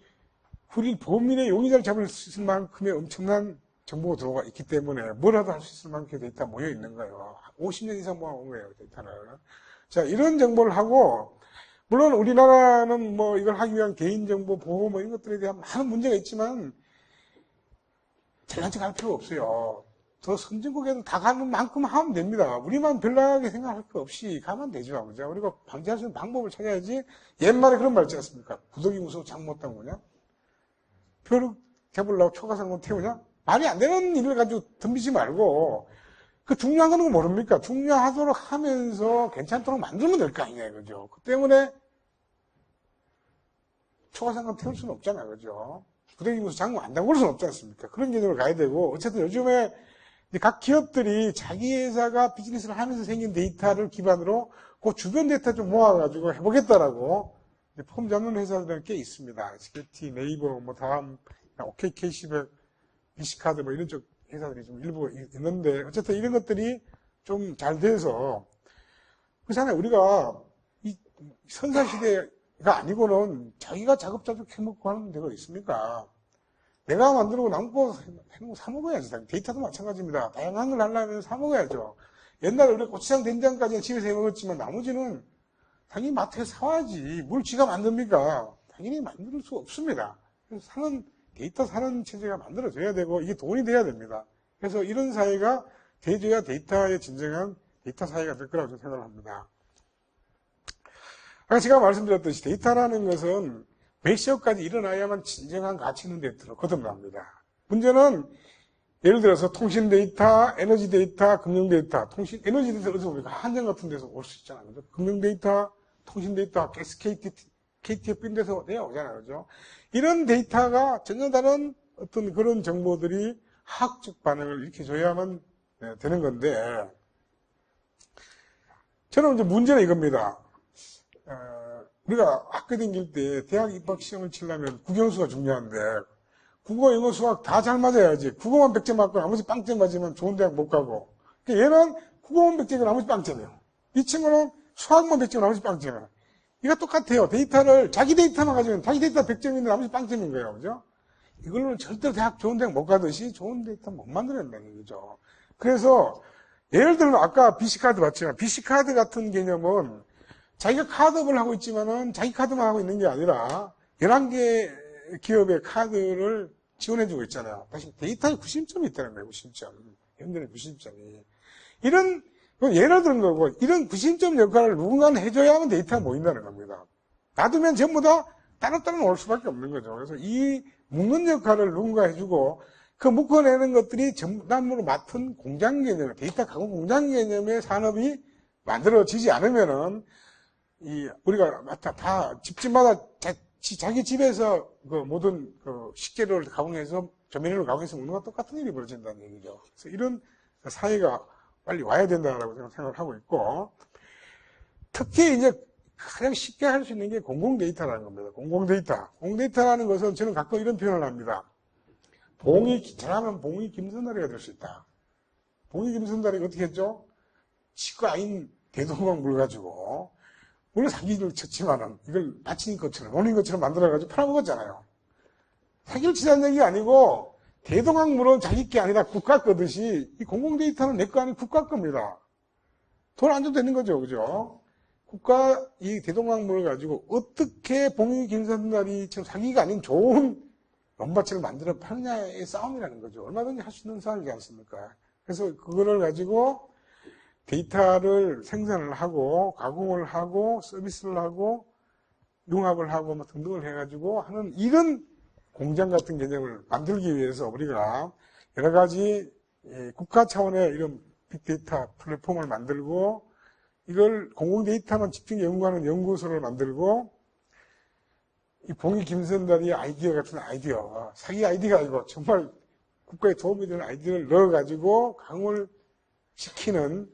범인의 용의자를 잡을 수 있을 만큼의 엄청난 정보가 들어가 있기 때문에 뭐라도 할 수 있을 만큼의 데이터가 모여 있는 거예요. 50년 이상 모아온 거예요, 데이터를. 자, 이런 정보를 하고 물론 우리나라는 이걸 하기 위한 개인정보 보호 이런 것들에 대한 많은 문제가 있지만 잘난 척 할 필요 없어요. 더 선진국에도 다 가는 만큼 하면 됩니다. 우리만 별나게 생각할 거 없이 가면 되죠. 그죠? 우리가 방지할 수 있는 방법을 찾아야지. 옛말에 그런 말 있지 않습니까? 구더기 무서워 장 못 담그냐? 벼룩 잡으려고 초가상권 태우냐? 말이 안 되는 일을 가지고 덤비지 말고, 그 중요한 거는 모릅니까? 중요하도록 하면서 괜찮도록 만들면 될 거 아니냐, 그죠? 그 때문에 초가상권 태울 수는 없잖아요, 그죠? 구더기 무서워 장 안 담글 수는 없지 않습니까? 그런 개념으로 가야 되고, 어쨌든 요즘에 각 기업들이 자기 회사가 비즈니스를 하면서 생긴 데이터를 기반으로 그 주변 데이터 좀 모아가지고 해보겠다라고 폼 잡는 회사들은 꽤 있습니다. SKT, 네이버, 다음, OK, K시백, BC카드 이런 쪽 회사들이 좀 일부 있는데 어쨌든 이런 것들이 좀 잘 돼서 그렇잖아요. 우리가 이 선사시대가 아니고는 자기가 자급자족 해먹고 하는 데가 있습니까? 내가 만들고 남고 해놓고 사먹어야지. 데이터도 마찬가지입니다. 다양한 걸 하려면 사먹어야죠. 옛날에 우리 고추장 된장까지는 집에서 해먹었지만 나머지는 당연히 마트에서 사와야지. 뭘 지가 만듭니까? 당연히 만들 수 없습니다. 그래서 데이터 사는 체제가 만들어져야 되고 이게 돈이 돼야 됩니다. 그래서 이런 사회가 돼줘야 데이터의 진정한 데이터 사회가 될 거라고 생각을 합니다. 아까 제가 말씀드렸듯이 데이터라는 것은 매시업까지 일어나야만 진정한 가치 있는 데이터로 거듭납니다. 문제는 예를 들어서 통신 데이터, 에너지 데이터, 금융 데이터, 에너지 데이터 어디서 옵니까? 한정 같은 데서 올 수 있잖아요. 그죠? 금융 데이터, 통신 데이터, KTF 이런 데서 내려오잖아요. 그죠? 이런 데이터가 전혀 다른 어떤 그런 정보들이 화학적 반응을 일으켜줘야만 되는 건데, 저는 이제 문제는 이겁니다. 우리가 학교 다닐 때 대학 입학 시험을 치려면 국영수가 중요한데 국어, 영어, 수학 다 잘 맞아야지. 국어만 100점 맞고 나머지 빵점 맞으면 좋은 대학 못 가고. 얘는 국어만 100점이고 나머지 빵점이에요. 이 친구는 수학만 100점 나머지 빵점이에요. 이거 똑같아요. 데이터를 자기 데이터만 가지면 자기 데이터 100점인데 나머지 빵점인 거예요. 그죠? 이걸로는 절대로 좋은 대학 못 가듯이 좋은 데이터 못 만들어낸다는 거죠. 그래서 예를 들면 아까 BC카드 봤지만 BC카드 같은 개념은 자기가 카드업을 하고 있지만은 자기 카드만 하고 있는 게 아니라 11개 기업의 카드를 지원해주고 있잖아요. 다시 데이터에 90점이 있다는 거예요. 90점. 현존의 90점이. 예를 들은 거고, 이런 90점 역할을 누군가는 해줘야만 데이터가 모인다는 겁니다. 놔두면 전부 다 따로따로 올 수밖에 없는 거죠. 그래서 이 묶는 역할을 누군가 해주고, 그 묶어내는 것들이 전담으로 맡은 공장 개념, 데이터 가공 공장 개념의 산업이 만들어지지 않으면은, 우리가 다 집집마다 자기 집에서 모든 식재료를 가공해서 조미료를 가공해서 먹는 것과 똑같은 일이 벌어진다는 얘기죠. 그래서 이런 사회가 빨리 와야 된다라고 생각을 하고 있고, 특히 이제 가장 쉽게 할 수 있는 게 공공 데이터라는 겁니다. 공공 데이터. 공공 데이터라는 것은 저는 가끔 이런 표현을 합니다. 잘하면 봉이 김선달이가 될 수 있다. 봉이 김선달이가 어떻게 했죠? 지가 아닌 대동강 물 가지고 물론 사기를 쳤지만은 이걸 바치는 것처럼 노는 것처럼 만들어가지고 팔아먹었잖아요. 사기를 치자는 얘기가 아니고 대동강물은 자기 게 아니라 국가 거듯이 이 공공 데이터는 내 거 아닌 국가 겁니다. 돈 안 줘도 되는 거죠, 그죠? 국가 이 대동강물을 가지고 어떻게 봉이 김선달이처럼 사기가 아닌 좋은 논밭을 만들어 파느냐의 싸움이라는 거죠. 얼마든지 할 수 있는 싸움이지 않습니까? 그래서 그거를 가지고 데이터를 생산을 하고 가공을 하고 서비스를 하고 융합을 하고 등등을 해가지고 하는 이런 공장 같은 개념을 만들기 위해서 우리가 여러 가지 국가 차원의 이런 빅데이터 플랫폼을 만들고 이걸 공공 데이터만 집중 연구하는 연구소를 만들고 이 봉이 김선달이 아이디어 같은 아이디어, 사기 아이디어가 아니고 정말 국가에 도움이 되는 아이디어를 넣어가지고 강을 시키는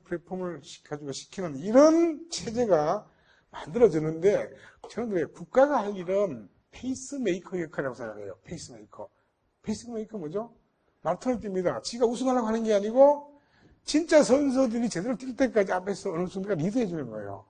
플랫폼을 가지고 시키는 이런 체제가 만들어졌는데, 저는 그래요. 국가가 할 일은 페이스메이커 역할이라고 생각해요. 페이스메이커. 페이스메이커 뭐죠? 마라톤을 뜁니다. 지가 우승하려고 하는 게 아니고, 진짜 선수들이 제대로 뛸 때까지 앞에서 어느 순간 리드해주는 거예요.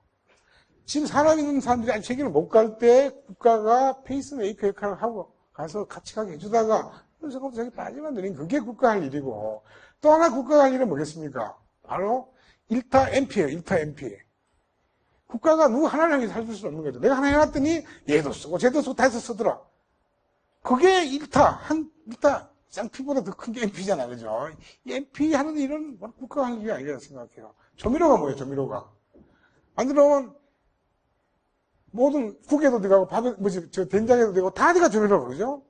지금 사람 있는 사람들이 아직 세계를 못 갈 때 국가가 페이스메이커 역할을 하고 가서 같이 가게 해주다가 그래서 저기 빠지면 되는 그게 국가 할 일이고, 또 하나 국가가 할 일은 뭐겠습니까? 바로 1타 MP예요. 1타 MP. 국가가 누구 하나를 향해서 할 수는 없는 거죠. 내가 하나 해놨더니 얘도 쓰고 쟤도 쓰고 다 해서 쓰더라. 그게 1타 쌍피보다 더 큰 게 MP잖아요. 그죠? 이 MP 하는 일은 국가가 하는 일이 아니라고 생각해요. 조미료가 뭐예요? 조미료가. 안 들어오면 모든 국에도 들어가고 밥에 된장에도 되고 다 들어가 조미료라고 그러죠?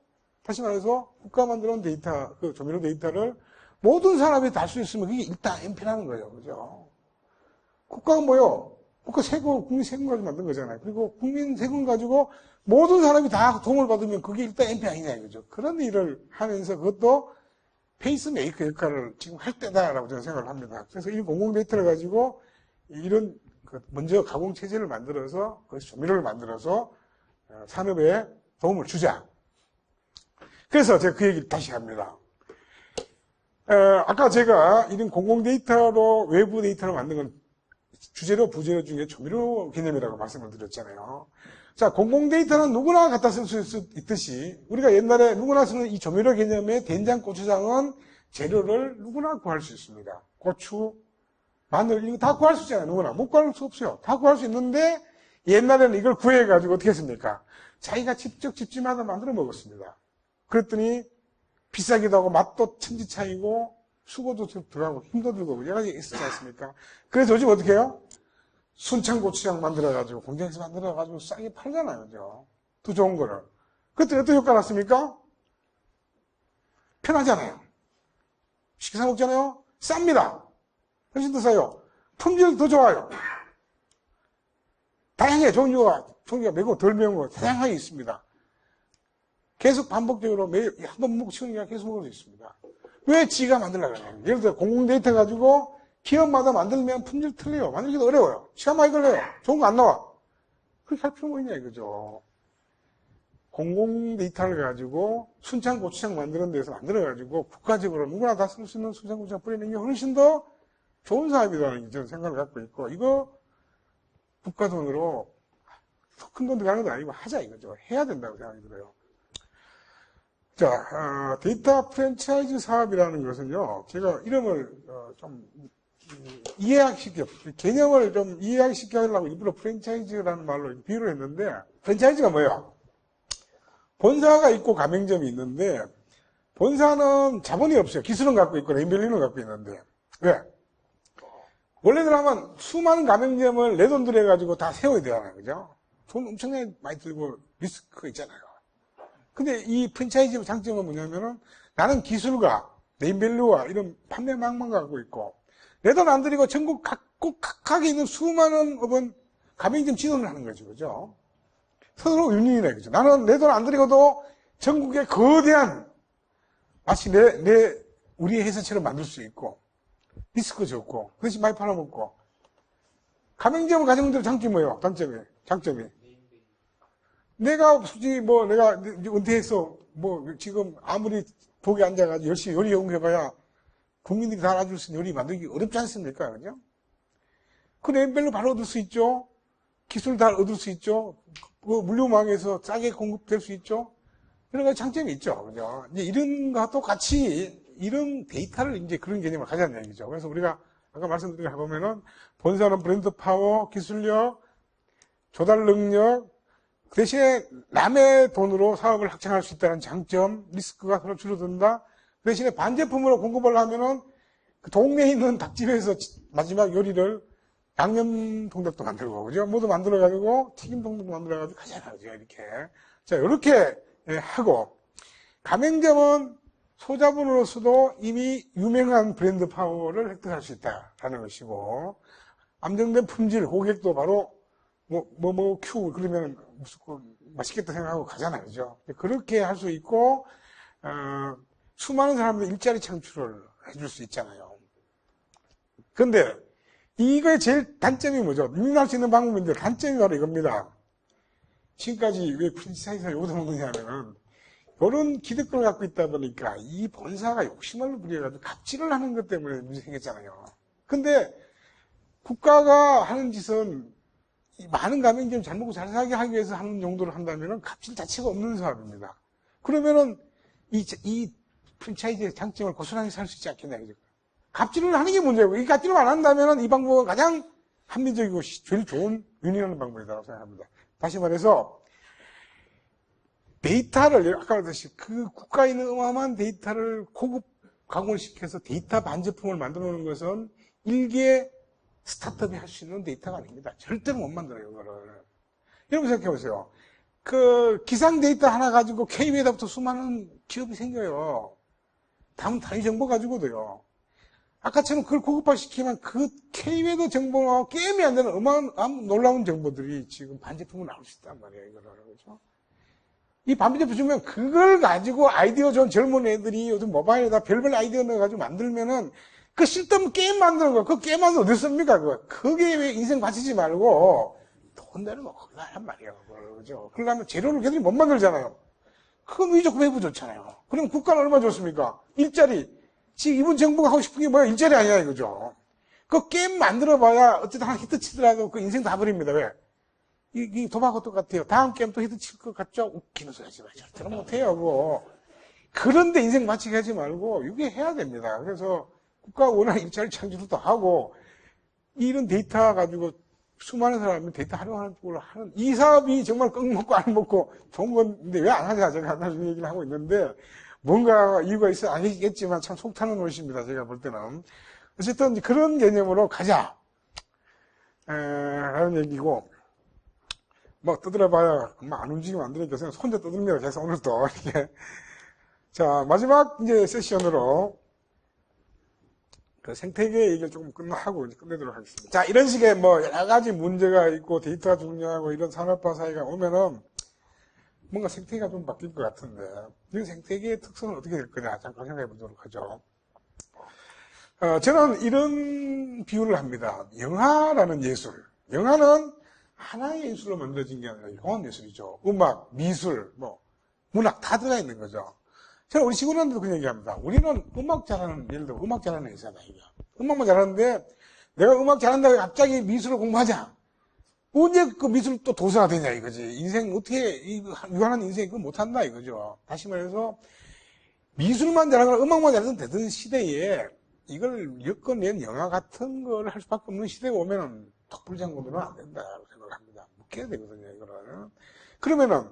다시 말해서 국가 만들어온 데이터, 그 조미료 데이터를 모든 사람이 다 할 수 있으면 그게 일단 MP라는 거예요. 그죠? 국가가 뭐요? 국가 세금, 국민 세금 가지고 만든 거잖아요. 그리고 국민 세금 가지고 모든 사람이 다 도움을 받으면 그게 일단 MP 아니냐 이거죠. 그런 일을 하면서 그것도 페이스메이커 역할을 지금 할 때다라고 저는 생각을 합니다. 그래서 이 공공 데이터를 가지고 이런 먼저 가공 체제를 만들어서 그 조미료를 만들어서 산업에 도움을 주자. 그래서 제가 그 얘기를 다시 합니다. 아까 제가 이런 공공 데이터로 외부 데이터를 만든 건 주재료, 부재료 중에 조미료 개념이라고 말씀을 드렸잖아요. 자, 공공 데이터는 누구나 갖다 쓸 수 있듯이 우리가 옛날에 누구나 쓰는 이 조미료 개념의 된장, 고추장은 재료를 누구나 구할 수 있습니다. 고추, 마늘 이거 다 구할 수 있잖아요. 누구나. 못 구할 수 없어요. 다 구할 수 있는데 옛날에는 이걸 구해가지고 어떻게 했습니까? 자기가 직접 집집마다 만들어 먹었습니다. 그랬더니 비싸기도 하고 맛도 천지 차이고 수고도 들어가고 힘도 들고 여러 가지 있었지 않습니까? 그래서 요즘 어떻게 해요? 순창 고추장 만들어가지고 공장에서 만들어가지고 싸게 팔잖아요. 그죠? 더 좋은 거를. 그때 어떤 효과 났습니까? 편하잖아요. 쉽게 사 먹잖아요. 쌉니다. 훨씬 더 싸요. 품질도 더 좋아요. 다양해. 종류가 매고 덜 매운 거 다양하게 있습니다. 계속 반복적으로 매일 한 번 먹고 치우니까 계속 먹을 수 있습니다. 왜 지가 만들려고 하냐. 예를 들어 공공 데이터 가지고 기업마다 만들면 품질 틀려요. 만들기도 어려워요. 시간 많이 걸려요. 좋은 거 안 나와. 그렇게 할 필요가 있냐 이거죠. 공공 데이터를 가지고 순창 고추장 만드는 데서 만들어가지고 국가적으로 누구나 다 쓸 수 있는 순창 고추장 뿌리는 게 훨씬 더 좋은 사업이라는 저는 생각을 갖고 있고, 이거 국가 돈으로 큰 돈 들어가는 건 아니고 하자 이거죠. 해야 된다고 생각이 들어요. 자, 데이터 프랜차이즈 사업이라는 것은요, 제가 이름을 좀 개념을 좀 이해하시키려고 일부러 프랜차이즈라는 말로 비유를 했는데, 프랜차이즈가 뭐예요? 본사가 있고 가맹점이 있는데, 본사는 자본이 없어요. 기술은 갖고 있고 네임밸류는 갖고 있는데, 왜? 원래는 하면 수많은 가맹점을 내 돈 들여가지고 다 세워야 되잖아요. 그죠? 돈 엄청나게 많이 들고 리스크 있잖아요. 근데 이 프랜차이즈 장점은 뭐냐면은 나는 기술과 네임밸류와 이런 판매망만 갖고 있고 내 돈 안 들이고 전국 각각에 있는 수많은 업은 가맹점 지원을 하는 거죠. 그죠? 서로 윈윈이네. 그죠? 나는 내 돈 안 들이고도 전국에 거대한 마치 우리의 회사처럼 만들 수 있고 리스크 적고, 그것이 많이 팔아먹고. 가맹점을 가진 분들의 장점이 뭐예요? 장점이. 내가 솔직히 내가 은퇴해서 지금 아무리 독에 앉아가지고 열심히 요리 연구해봐야 국민들이 다 알아줄 수 있는 요리 만들기 어렵지 않습니까? 그죠? 그 네임밸류 바로 얻을 수 있죠? 기술 다 얻을 수 있죠? 그 물류망에서 싸게 공급될 수 있죠? 이런 가지 장점이 있죠. 그죠? 이제 이런 것과 똑같이 이런 데이터를 이제 그런 개념을 가졌는 얘기죠. 그래서 우리가 아까 말씀드린 거 해보면은 본사는 브랜드 파워, 기술력, 조달 능력, 그 대신에 남의 돈으로 사업을 확장할 수 있다는 장점, 리스크가 서로 줄어든다. 그 대신에 반제품으로 공급을 하면은 그 동네에 있는 닭집에서 마지막 요리를 양념 통닭도 만들고, 그죠? 모두 만들어가지고 튀김 통닭도 만들어가지고 가잖아요. 이렇게. 자, 이렇게 하고, 가맹점은 소자본으로서도 이미 유명한 브랜드 파워를 획득할 수 있다라는 것이고, 안정된 품질, 고객도 바로 큐, 그러면 무조건 맛있겠다 생각하고 가잖아요. 그죠? 그렇게 할 수 있고, 수많은 사람들 일자리 창출을 해줄 수 있잖아요. 근데, 이거의 제일 단점이 뭐죠? 유인할 수 있는 방법인데, 단점이 바로 이겁니다. 지금까지 왜 프랜차이즈가 요구를 먹느냐면은, 이런 기득권을 갖고 있다 보니까, 이 본사가 욕심을 부려가지고 갑질을 하는 것 때문에 문제 생겼잖아요. 근데, 국가가 하는 짓은, 많은 가맹점 잘 먹고 잘 살게 하기 위해서 하는 용도로 한다면은 갑질 자체가 없는 사업입니다. 그러면은 이 프랜차이즈의 장점을 고스란히 살 수 있지 않겠냐, 그죠? 갑질을 하는 게 문제고, 이 갑질을 안 한다면은 이 방법은 가장 합리적이고 제일 좋은 유인하는 방법이라고 생각합니다. 다시 말해서, 데이터를, 아까 말했듯이 그 국가에 있는 어마어마한 데이터를 고급 가공을 시켜서 데이터 반제품을 만들어 놓는 것은 일개 스타트업이 할 수 있는 데이터가 아닙니다. 절대로 못 만들어요, 이거를. 여러분 생각해보세요. 기상 데이터 하나 가지고 K웨더부터 수많은 기업이 생겨요. 다음 단위 정보 가지고도요. 아까처럼 그걸 고급화시키면 그 K웨더 정보와 게임이 안 되는 어마어마한 놀라운 정보들이 지금 반제품으로 나올 수 있단 말이에요, 이거를. 그렇죠? 이 반제품 주면 그걸 가지고 아이디어 좋은 젊은 애들이 요즘 모바일에다 별별 아이디어 넣어가지고 만들면은 그 쓸데없는 게임 만드는 거, 그 게임 만드는 거 어디 씁니까, 그거? 그게 왜 인생 바치지 말고, 돈 내려놓고, 그거 하란 말이에요, 그죠? 그러려면 재료를 걔들이 못 만들잖아요. 그건 위적 외부 좋잖아요. 그럼 국가는 얼마 줬습니까? 일자리. 지금 이번 정부가 하고 싶은 게 뭐야? 일자리 아니야, 이거죠. 그 게임 만들어봐야, 어쨌든 한 히트 치더라도 그 인생 다 버립니다, 왜? 이 도박과 똑같아요. 다음 게임 또 히트 칠 것 같죠? 웃기는 소리 하지 마. 절대로 못해요, 그거. 그런데 인생 바치게 하지 말고, 이게 해야 됩니다. 그래서, 국가가 워낙 일자리 창출도 하고, 이런 데이터 가지고 수많은 사람이 데이터 활용하는 쪽으로 하는, 이 사업이 정말 羹 먹고 안 먹고 좋은 건데 왜 안 하냐, 제가 나중에 얘기를 하고 있는데, 뭔가 이유가 있어 아니겠지만 참 속 타는 것입니다, 제가 볼 때는. 어쨌든 그런 개념으로 가자. 라는 얘기고, 떠들어봐야 안 움직이면 안 되니까 그냥 혼자 떠듭니다. 그래서 오늘도 이렇게. 자, 마지막 이제 세션으로 그 생태계 얘기를 조금 끝나고 이제 끝내도록 하겠습니다. 자, 이런 식의 여러 가지 문제가 있고 데이터가 중요하고 이런 산업화 사회가 오면은 뭔가 생태계가 좀 바뀔 것 같은데, 이 생태계의 특성은 어떻게 될 거냐 잠깐 생각해 보도록 하죠. 저는 이런 비유를 합니다. 영화라는 예술. 영화는 하나의 예술로 만들어진 게 아니라 용한 예술이죠. 음악, 미술, 문학 다 들어가 있는 거죠. 저는 우리 직원한테도 그런 얘기합니다. 우리는 음악 잘하는, 예를 들어 음악 잘하는 회사다, 이거. 음악만 잘하는데, 내가 음악 잘한다고 갑자기 미술을 공부하자. 언제 그 미술 또 도사가 되냐, 이거지. 인생, 어떻게, 유한한 인생 그걸 못한다, 이거죠. 다시 말해서, 미술만 잘하거나 음악만 잘하면 되던 시대에, 이걸 엮어낸 영화 같은 걸 할 수밖에 없는 시대에 오면은, 덕불장군으로는 안 된다고 생각을 합니다. 묶여야 되거든요, 이거는. 그러면은,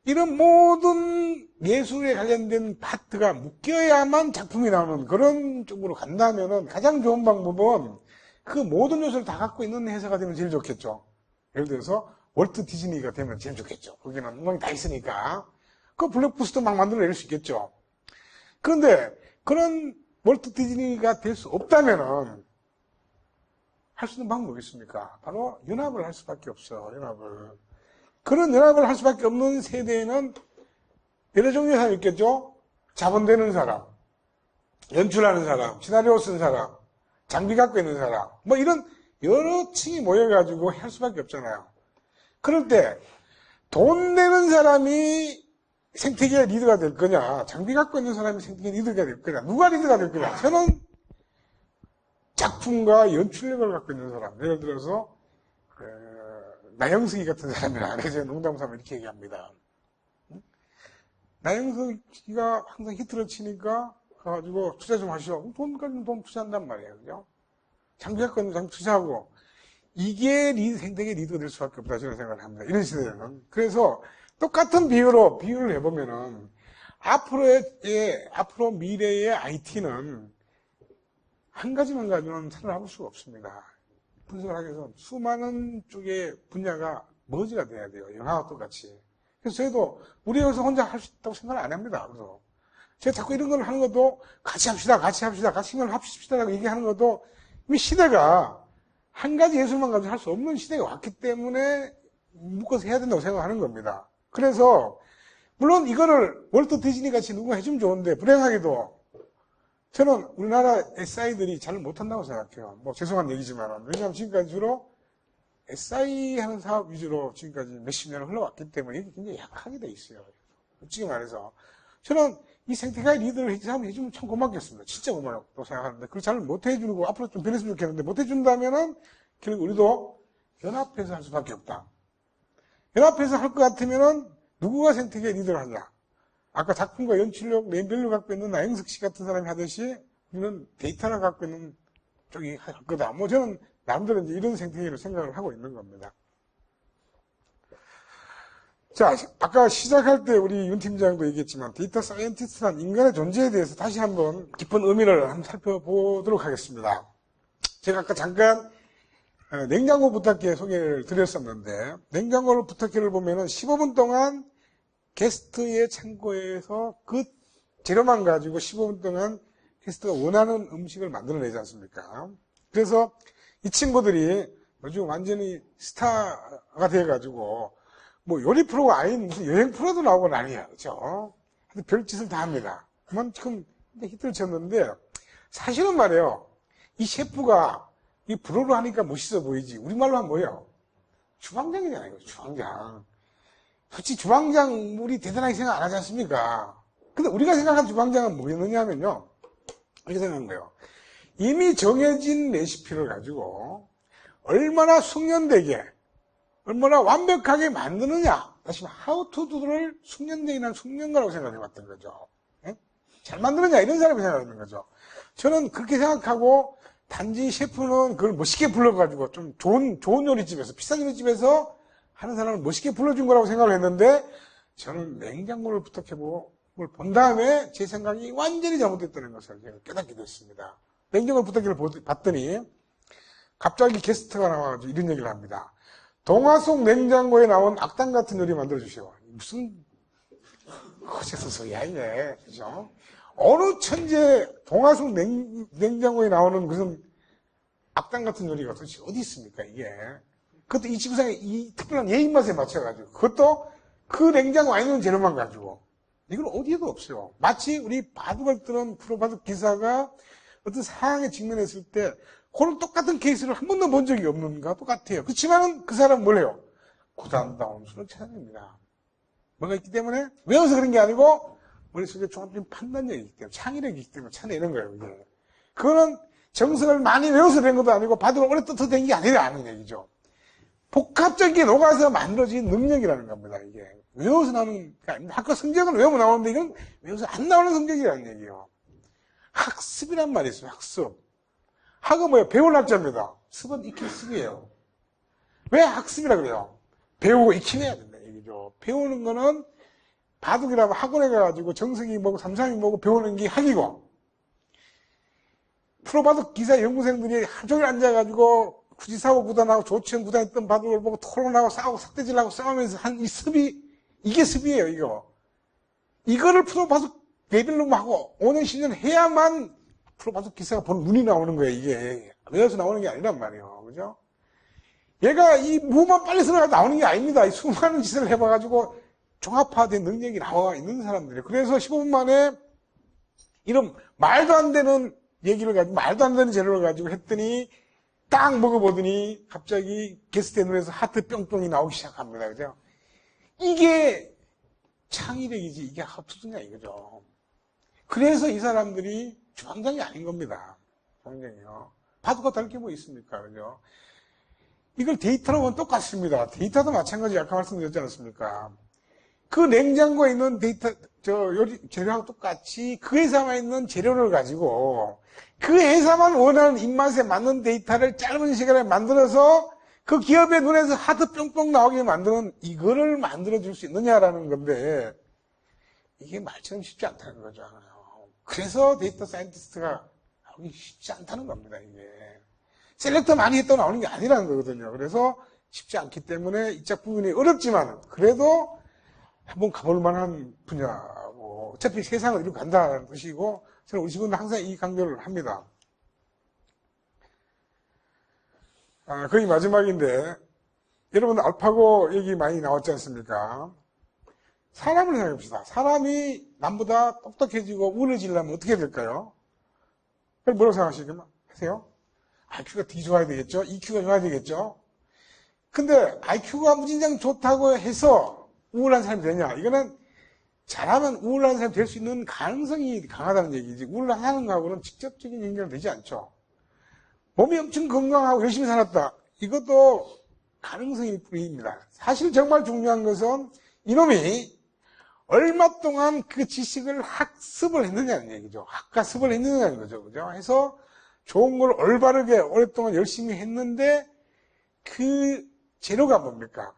이런 모든 예술에 관련된 파트가 묶여야만 작품이 나오는 그런 쪽으로 간다면은 가장 좋은 방법은 그 모든 요소를 다 갖고 있는 회사가 되면 제일 좋겠죠. 예를 들어서 월트 디즈니가 되면 제일 좋겠죠. 거기는 음악이 다 있으니까. 그 블록부스터 막 만들어낼 수 있겠죠. 그런데 그런 월트 디즈니가 될 수 없다면은 할 수 있는 방법이 있습니까? 바로 연합을 할 수밖에 없어, 연합을. 그런 연합을 할 수밖에 없는 세대에는 여러 종류의 사람이 있겠죠? 자본되는 사람, 연출하는 사람, 시나리오 쓴 사람, 장비 갖고 있는 사람, 이런 여러 층이 모여가지고 할 수밖에 없잖아요. 그럴 때 돈 내는 사람이 생태계의 리더가 될 거냐, 장비 갖고 있는 사람이 생태계의 리더가 될 거냐, 누가 리더가 될 거냐. 저는 작품과 연출력을 갖고 있는 사람, 예를 들어서 나영석이 같은 사람이라, 그래서 농담 삼아 이렇게 얘기합니다. 나영석이가 항상 히트를 치니까 가가지고 투자 좀 하시오. 돈 투자한단 말이에요, 그죠? 장비 갖고 있는 장비 투자하고, 이게 생태계 리더가 될 수밖에 없다, 저는 생각을 합니다. 이런 시대에는. 그래서 똑같은 비유를 해보면은, 앞으로 미래의 IT는 한 가지만 가지고는 살아남을 수가 없습니다. 분석을 하기 위해서 수많은 쪽의 분야가 머지가 돼야 돼요. 영화와 똑같이. 그래서 저희도 우리 여기서 혼자 할 수 있다고 생각을 안 합니다. 그래서 제가 자꾸 이런 걸 하는 것도 같이 합시다, 같이 힘을 합시다라고 얘기하는 것도 이미 시대가 한 가지 예술만 가지고 할 수 없는 시대가 왔기 때문에 묶어서 해야 된다고 생각하는 겁니다. 그래서 물론 이거를 월트 디즈니 같이 누가 해주면 좋은데 불행하게도 저는 우리나라 SI들이 잘 못한다고 생각해요. 뭐 죄송한 얘기지만 왜냐하면 지금까지 주로 SI 하는 사업 위주로 지금까지 몇십 년을 흘러왔기 때문에 이게 굉장히 약하게 돼 있어요. 솔직히 말해서 저는 이 생태계 리더를 해주면 참 고맙겠습니다. 진짜 고맙다고 생각하는데 그걸 잘 못해주고 앞으로 좀 변했으면 좋겠는데 못해준다면은 결국 우리도 연합해서 할 수밖에 없다. 연합해서 할 것 같으면은 누구가 생태계 리더를 하냐? 아까 작품과 연출력, 뇌별로 갖고 있는 나영석 씨 같은 사람이 하듯이 우리는 데이터를 갖고 있는 쪽이 할 거다. 뭐 저는 나름대로 이제 이런 생태계를 생각을 하고 있는 겁니다. 자, 아까 시작할 때 우리 윤 팀장도 얘기했지만 데이터 사이언티스트란 인간의 존재에 대해서 다시 한번 깊은 의미를 한번 살펴보도록 하겠습니다. 제가 아까 잠깐 냉장고 부탁기에 소개를 드렸었는데 냉장고를 부탁기를 보면은 15분 동안 게스트의 창고에서 그 재료만 가지고 15분 동안 게스트가 원하는 음식을 만들어내지 않습니까? 그래서 이 친구들이 요즘 완전히 스타가 돼가지고 뭐 요리 프로가 아닌 무슨 여행 프로도 나오고 난리야, 그죠? 별짓을 다 합니다. 그만큼 히트를 쳤는데 사실은 말이에요. 이 셰프가 이 프로로 하니까 멋있어 보이지. 우리말로 하면 뭐예요? 주방장이잖아요, 주방장. 솔직히 주방장 우리 대단하게 생각 안 하지 않습니까? 근데 우리가 생각하는 주방장은 뭐였느냐면요. 이렇게 생각하는 거예요. 이미 정해진 레시피를 가지고 얼마나 숙련되게, 얼마나 완벽하게 만드느냐. 다시 말해, how to do를 숙련되게 난 숙련가라고 생각해 봤던 거죠. 예? 잘 만드느냐, 이런 사람이 생각하는 거죠. 저는 그렇게 생각하고, 단지 셰프는 그걸 멋있게 불러가지고, 좀 좋은 요리집에서, 비싼 요리집에서 하는 사람을 멋있게 불러준 거라고 생각을 했는데, 저는 냉장고를 부탁해보고, 그걸 본 다음에 제 생각이 완전히 잘못됐다는 것을 제가 깨닫게 됐습니다. 냉장고 부탁기를 봤더니, 갑자기 게스트가 나와가지고 이런 얘기를 합니다. 동화 속 냉장고에 나온 악당 같은 요리 만들어주시오. 무슨 거짓 소리야 이게, 그죠? 어느 천재 동화 속 냉장고에 나오는 무슨 악당 같은 요리가 도대체 어디 있습니까 이게? 그것도 이 지구상의 이 특별한 예 입맛에 맞춰가지고 그것도 그 냉장고 안에 있는 재료만 가지고 이건 어디에도 없어요. 마치 우리 바둑을 뜨는 프로 바둑 기사가 어떤 상황에 직면했을 때 그런 똑같은 케이스를 한 번도 본 적이 없는 것과 똑같아요. 그렇지만 그 사람은 뭘 해요? 구단다운 수를 찾아냅니다. 뭐가 있기 때문에 외워서 그런 게 아니고 머릿속에 종합적인 판단력이 있기 때문에 창의력이 있기 때문에 찾아내는 거예요. 이게. 그거는 정석을 많이 외워서 된 것도 아니고 바둑을 오래 떠서 된 게 아니라는 얘기죠. 복합적인 녹아서 만들어진 능력이라는 겁니다. 이게 외워서 나오는 게 아닙니다. 학교 성적은 외우면 나오는데 이건 외워서 안 나오는 성적이라는 얘기예요. 학습이란 말이 있어요. 학습. 학은 뭐예요? 배울 학자입니다. 습은 익힐 습이에요. 왜 학습이라 그래요? 배우고 익혀내야 된다 얘기죠. 배우는 거는 바둑이라면 학원에 가가지고 정석이 뭐고 삼삼이 뭐고 배우는 게 학이고 프로바둑 기사 연구생들이 하루 종일 앉아가지고 구지사고 구단하고 조치현 구단했던 바둑을 보고 토론하고 싸우고 삭대질하고 싸우면서 한 이 습이 이게 습이에요. 이거를 프로바둑 레벨로 하고 5년 10년 해야만 프로바둑 기사가 본 눈이 나오는 거예요. 이게 외워서 나오는 게 아니란 말이에요. 그죠? 얘가 이 무만 빨리 쓰러가 나오는 게 아닙니다. 이 수많은 짓을 해봐가지고 종합화된 능력이 나와 있는 사람들이에요. 그래서 15분 만에 이런 말도 안 되는 얘기를 가지고 말도 안 되는 재료를 가지고 했더니 딱 먹어보더니 갑자기 게스트의 눈에서 하트 뿅뿅이 나오기 시작합니다. 그죠? 이게 창의력이지 이게 하투드냐 이거죠. 그래서 이 사람들이 주방장이 아닌 겁니다. 주방장이요. 바둑과 다를 게 뭐 있습니까? 그죠? 이걸 데이터로 보면 똑같습니다. 데이터도 마찬가지 아까 말씀드렸지 않습니까? 그 냉장고에 있는 데이터, 요리, 재료하고 똑같이 그 회사만 있는 재료를 가지고 그 회사만 원하는 입맛에 맞는 데이터를 짧은 시간에 만들어서 그 기업의 눈에서 하트 뿅뿅 나오게 만드는 이거를 만들어줄 수 있느냐라는 건데 이게 말처럼 쉽지 않다는 거죠. 그래서 데이터 사이언티스트가 나오기 쉽지 않다는 겁니다, 이게. 셀렉터 많이 했다 나오는 게 아니라는 거거든요. 그래서 쉽지 않기 때문에 이 부분이 어렵지만 그래도 한번 가볼 만한 분야고 어차피 세상을 이루고 간다는 뜻이고 저는 우리 집은 항상 이 강조를 합니다. 거의 마지막인데, 여러분 알파고 얘기 많이 나왔지 않습니까? 사람을 생각해봅시다. 사람이 남보다 똑똑해지고 우월해지려면 어떻게 될까요? 그럼 뭐라고 생각하세요? IQ가 되게 좋아야 되겠죠? EQ가 좋아야 되겠죠? 근데 IQ가 무진장 좋다고 해서 우월한 사람이 되냐? 이거는 잘하면 우월한 사람이 될 수 있는 가능성이 강하다는 얘기지. 우월하는 거하고는 직접적인 연결은 되지 않죠. 몸이 엄청 건강하고 열심히 살았다. 이것도 가능성일 뿐입니다. 사실 정말 중요한 것은 이놈이 얼마 동안 그 지식을 학습을 했느냐는 얘기죠. 학가습을 했느냐는 거죠. 그죠? 해서 좋은 걸 올바르게 오랫동안 열심히 했는데 그 재료가 뭡니까?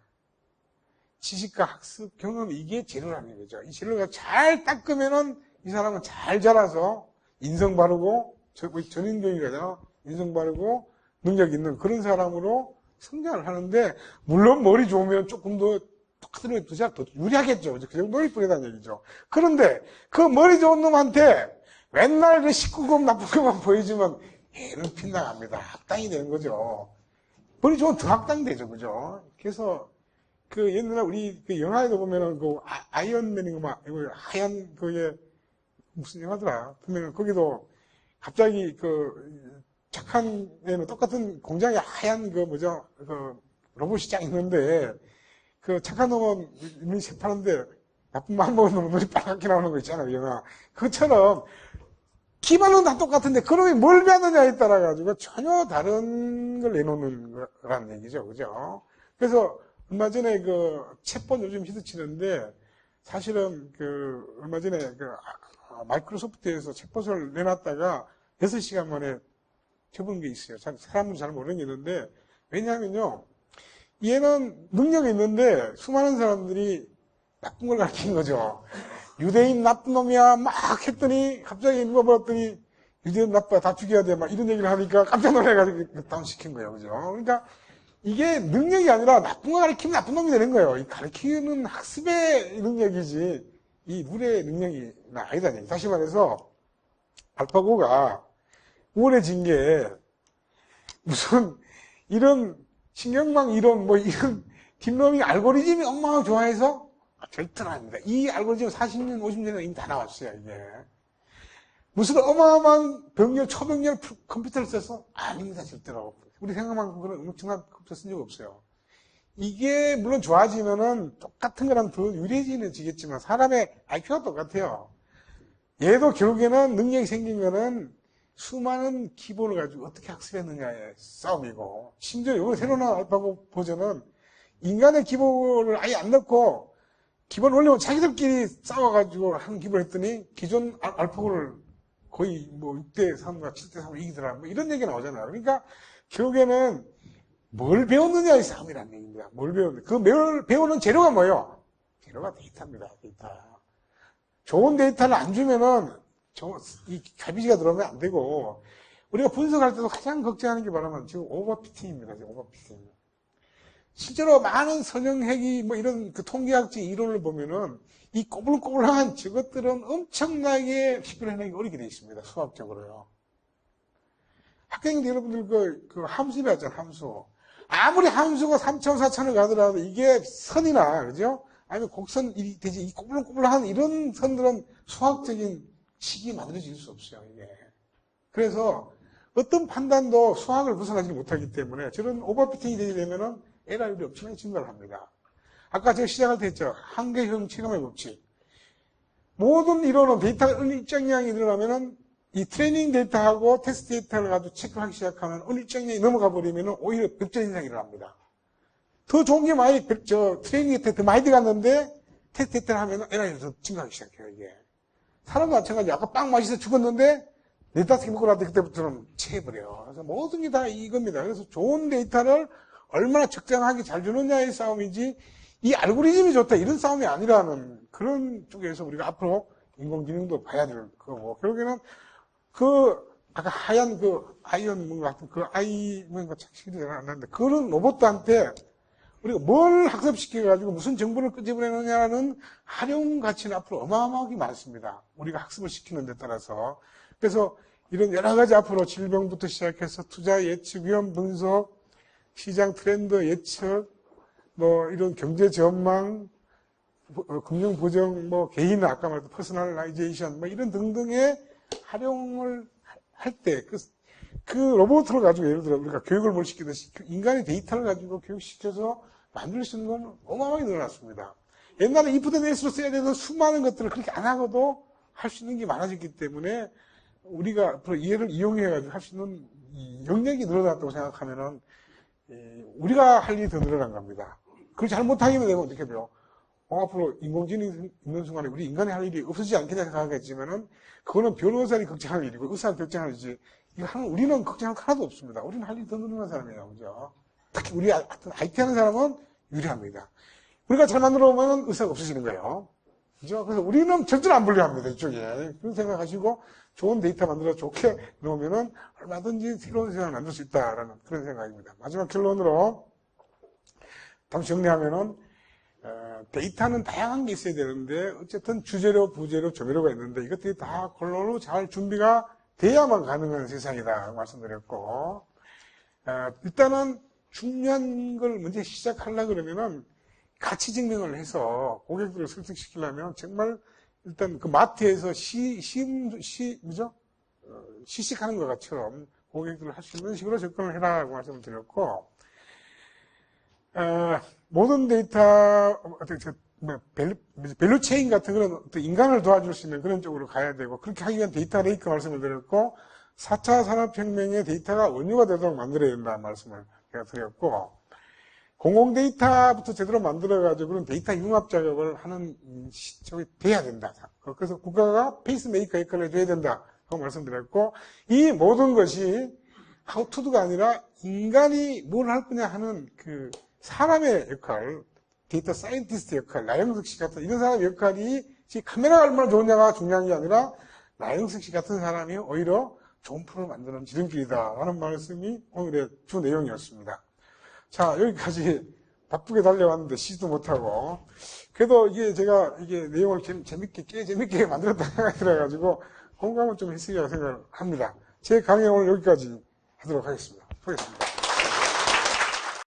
지식과 학습, 경험, 이게 재료라는 거죠. 이 재료가 잘 닦으면은 이 사람은 잘 자라서 인성 바르고, 전인교육이잖아. 인성 바르고 능력 있는 그런 사람으로 성장을 하는데, 물론 머리 좋으면 조금 더 똑같은 더 유리하겠죠. 그 정도일 뿐이라는 얘기죠. 그런데 그 머리 좋은 놈한테 맨날 그 19금 나쁜 것만 보여주면 얘는 빗나갑니다. 학당이 되는 거죠. 머리 좋으면 더 학당되죠. 그죠? 그래서 그 옛날에 우리 그 영화에도 보면은 그 아이언맨인가 막 하얀 그게 무슨 영화더라. 보면은 거기도 갑자기 그 착한 애는 똑같은 공장에 하얀 그 뭐죠 그 로봇이 쫙 있는데 그 착한 놈은 눈이 새파란데 나쁜 마음 먹은 놈은 눈이 빨갛게 나오는 거 있잖아요. 영화. 그것처럼 기반은 다 똑같은데 그놈이 뭘 배웠느냐에 따라 가지고 전혀 다른 걸 내놓는 거라는 얘기죠. 그죠? 그래서 얼마 전에 그 챗봇 요즘 히트치는데 사실은 그 얼마 전에 그 마이크로소프트에서 챗봇을 내놨다가 6시간 만에 접은 게 있어요. 사람은 잘 모르는 게 있는데 왜냐하면요. 얘는 능력이 있는데 수많은 사람들이 나쁜 걸 가르치는 거죠. 유대인 나쁜 놈이야 막 했더니 갑자기 누가 보았더니 유대인 나빠 다 죽여야 돼 막 이런 얘기를 하니까 깜짝 놀라가지고 다운시킨 거예요. 그죠? 그러니까 이게 능력이 아니라 나쁜 거 가르치면 나쁜 놈이 되는 거예요. 이 가르치는 학습의 능력이지 이 물의 능력이 아니다는 얘기. 다시 말해서 알파고가 우월해진 게 무슨 이런 신경망 이론 뭐 이런 딥러닝 알고리즘이 엄마가 좋아해서 절대로 아닙니다. 이 알고리즘 40년 50년에 이미 다 나왔어요. 이게 무슨 어마어마한 병렬 초병렬 컴퓨터를 써서 아닙니다. 절대로 우리 생각만큼 그런 엄청난 컴퓨터 쓴 적 없어요. 이게 물론 좋아지면은 똑같은 거랑 더 유리해지겠지만 사람의 IQ가 똑같아요. 얘도 결국에는 능력이 생긴 거는 수많은 기본을 가지고 어떻게 학습했느냐의 싸움이고 심지어 이번에 새로 나온 알파고 버전은 인간의 기본을 아예 안 넣고 기본 원리는 자기들끼리 싸워가지고 하는 기본을 했더니 기존 알파고를 거의 뭐 6대 3과 7대 3으로 이기더라 뭐 이런 얘기가 나오잖아요. 그러니까 결국에는 뭘 배웠느냐의 싸움이라는 얘기입니다. 뭘 배웠느냐. 그 배우는 재료가 뭐예요? 재료가 데이터입니다. 데이터. 좋은 데이터를 안 주면은 이 가비지가 들어오면 안 되고 우리가 분석할 때도 가장 걱정하는 게 뭐냐면 지금 오버피팅입니다. 지금 오버피팅. 실제로 많은 선형핵이 뭐 이런 그 통계학적 이론을 보면은 이 꼬불꼬불한 저것들은 엄청나게 식별해내기 어렵게 되어 있습니다. 수학적으로요. 학생들 여러분들 그 함수 배웠잖아요. 함수. 아무리 함수가 3천 4천을 가더라도 이게 선이나 그죠? 아니면 곡선이 되지 이 꼬불꼬불한 이런 선들은 수학적인 식이 만들어질 수 없어요, 이게. 그래서 어떤 판단도 수학을 벗어나지 못하기 때문에 저런 오버피팅이 되게 되면은 에러율이 엄청나게 증가를 합니다. 아까 제가 시작할 때 했죠. 한계형 체감의 법칙. 모든 이론은 데이터가 어느 일정량이 늘어나면은 이 트레이닝 데이터하고 테스트 데이터를 가지고 체크하기 시작하면 어느 일정량이 넘어가 버리면은 오히려 벽전 현상이 일어납니다. 더 좋은 게 많이, 트레이닝 데이터 더 많이 들어갔는데 테스트 데이터를 하면은 에러율이 더 증가하기 시작해요, 이게. 사람도 마찬가지. 아까 빵 맛있어 죽었는데, 4-5개 먹고 나서 그때부터는 체해버려요. 그래서 모든 게 다 이겁니다. 그래서 좋은 데이터를 얼마나 적정하게 잘 주느냐의 싸움이지, 이 알고리즘이 좋다, 이런 싸움이 아니라는 그런 쪽에서 우리가 앞으로 인공지능도 봐야 될 거고, 결국에는 아까 하얀 아이언 뭔가 같은 뭔가 착식이 안 나는데, 그런 로봇한테 우리가 뭘 학습시켜가지고 무슨 정보를 끄집어내느냐는 활용 가치는 앞으로 어마어마하게 많습니다. 우리가 학습을 시키는 데 따라서. 그래서 이런 여러 가지 앞으로 질병부터 시작해서 투자 예측, 위험 분석, 시장 트렌드 예측, 뭐 이런 경제 전망, 금융 보정, 뭐 개인 아까 말했던 퍼스널라이제이션, 뭐 이런 등등의 활용을 할 때 그 로봇을 가지고 예를 들어 우리가 교육을 뭘 시키듯이 인간의 데이터를 가지고 교육시켜서 만들 수 있는 건 어마어마하게 늘어났습니다. 옛날에 if then else로 써야 되는 수많은 것들을 그렇게 안 하고도 할 수 있는 게 많아졌기 때문에 우리가 앞으로 얘를 이용해가지고 할 수 있는 영역이 늘어났다고 생각하면은 우리가 할 일이 더 늘어난 겁니다. 그걸 잘못하게 되면 어떻게 돼요? 앞으로 인공지능이 있는 순간에 우리 인간이 할 일이 없어지지 않겠다 생각하겠지만은 그거는 변호사들이 걱정할 일이고 의사가 걱정할 일이지 우리는 걱정할 거 하나도 없습니다. 우리는 할 일이 더 늘어난 사람이에요. 그죠? 특히 우리 IT 하는 사람은 유리합니다. 우리가 잘 만들어 보면 의사가 없어지는 거예요. 그죠? 그래서 우리는 절대로 안 불리합니다. 이쪽에. 그런 생각하시고 좋은 데이터 만들어 좋게 놓으면은 얼마든지 새로운 세상을 만들 수 있다라는 그런 생각입니다. 마지막 결론으로 다시 정리하면은 데이터는 다양한 게 있어야 되는데 어쨌든 주재료, 부재료, 조미료가 있는데 이것들이 다 골고루 잘 준비가 돼야만 가능한 세상이다 말씀드렸고 일단은 중요한 걸 먼저 시작하려고 그러면은 가치 증명을 해서 고객들을 설득시키려면 정말 일단 그 마트에서 시식하는 것 같처럼 고객들을 할 수 있는 식으로 접근을 해라고 말씀을 드렸고 모든 데이터 밸류 체인 같은 그런 인간을 도와줄 수 있는 그런 쪽으로 가야 되고 그렇게 하기 위한 데이터 레이크 말씀을 드렸고 4차 산업혁명의 데이터가 원유가 되도록 만들어야 된다는 말씀을 제가 드렸고 공공 데이터부터 제대로 만들어가지고 그런 데이터 융합 작업을 하는 쪽이 돼야 된다. 그래서 국가가 페이스메이커 역할을 해줘야 된다. 하고 말씀드렸고 이 모든 것이 하우투두가 아니라 인간이 뭘 할 거냐 하는 그 사람의 역할, 데이터 사이언티스트 역할, 나영석 씨 같은 이런 사람의 역할이 카메라가 얼마나 좋으냐가 중요한 게 아니라 나영석 씨 같은 사람이 오히려 좋은 프로를 만드는 지름길이다 하는 말씀이 오늘의 주 내용이었습니다. 자, 여기까지 바쁘게 달려왔는데 쉬지도 못하고 그래도 제가 내용을 꽤 재밌게 만들었다 생각이 들어가지고 공감을 좀 했으리라고 생각을 합니다. 제 강의 오늘 여기까지 하도록 하겠습니다. 수고하셨습니다.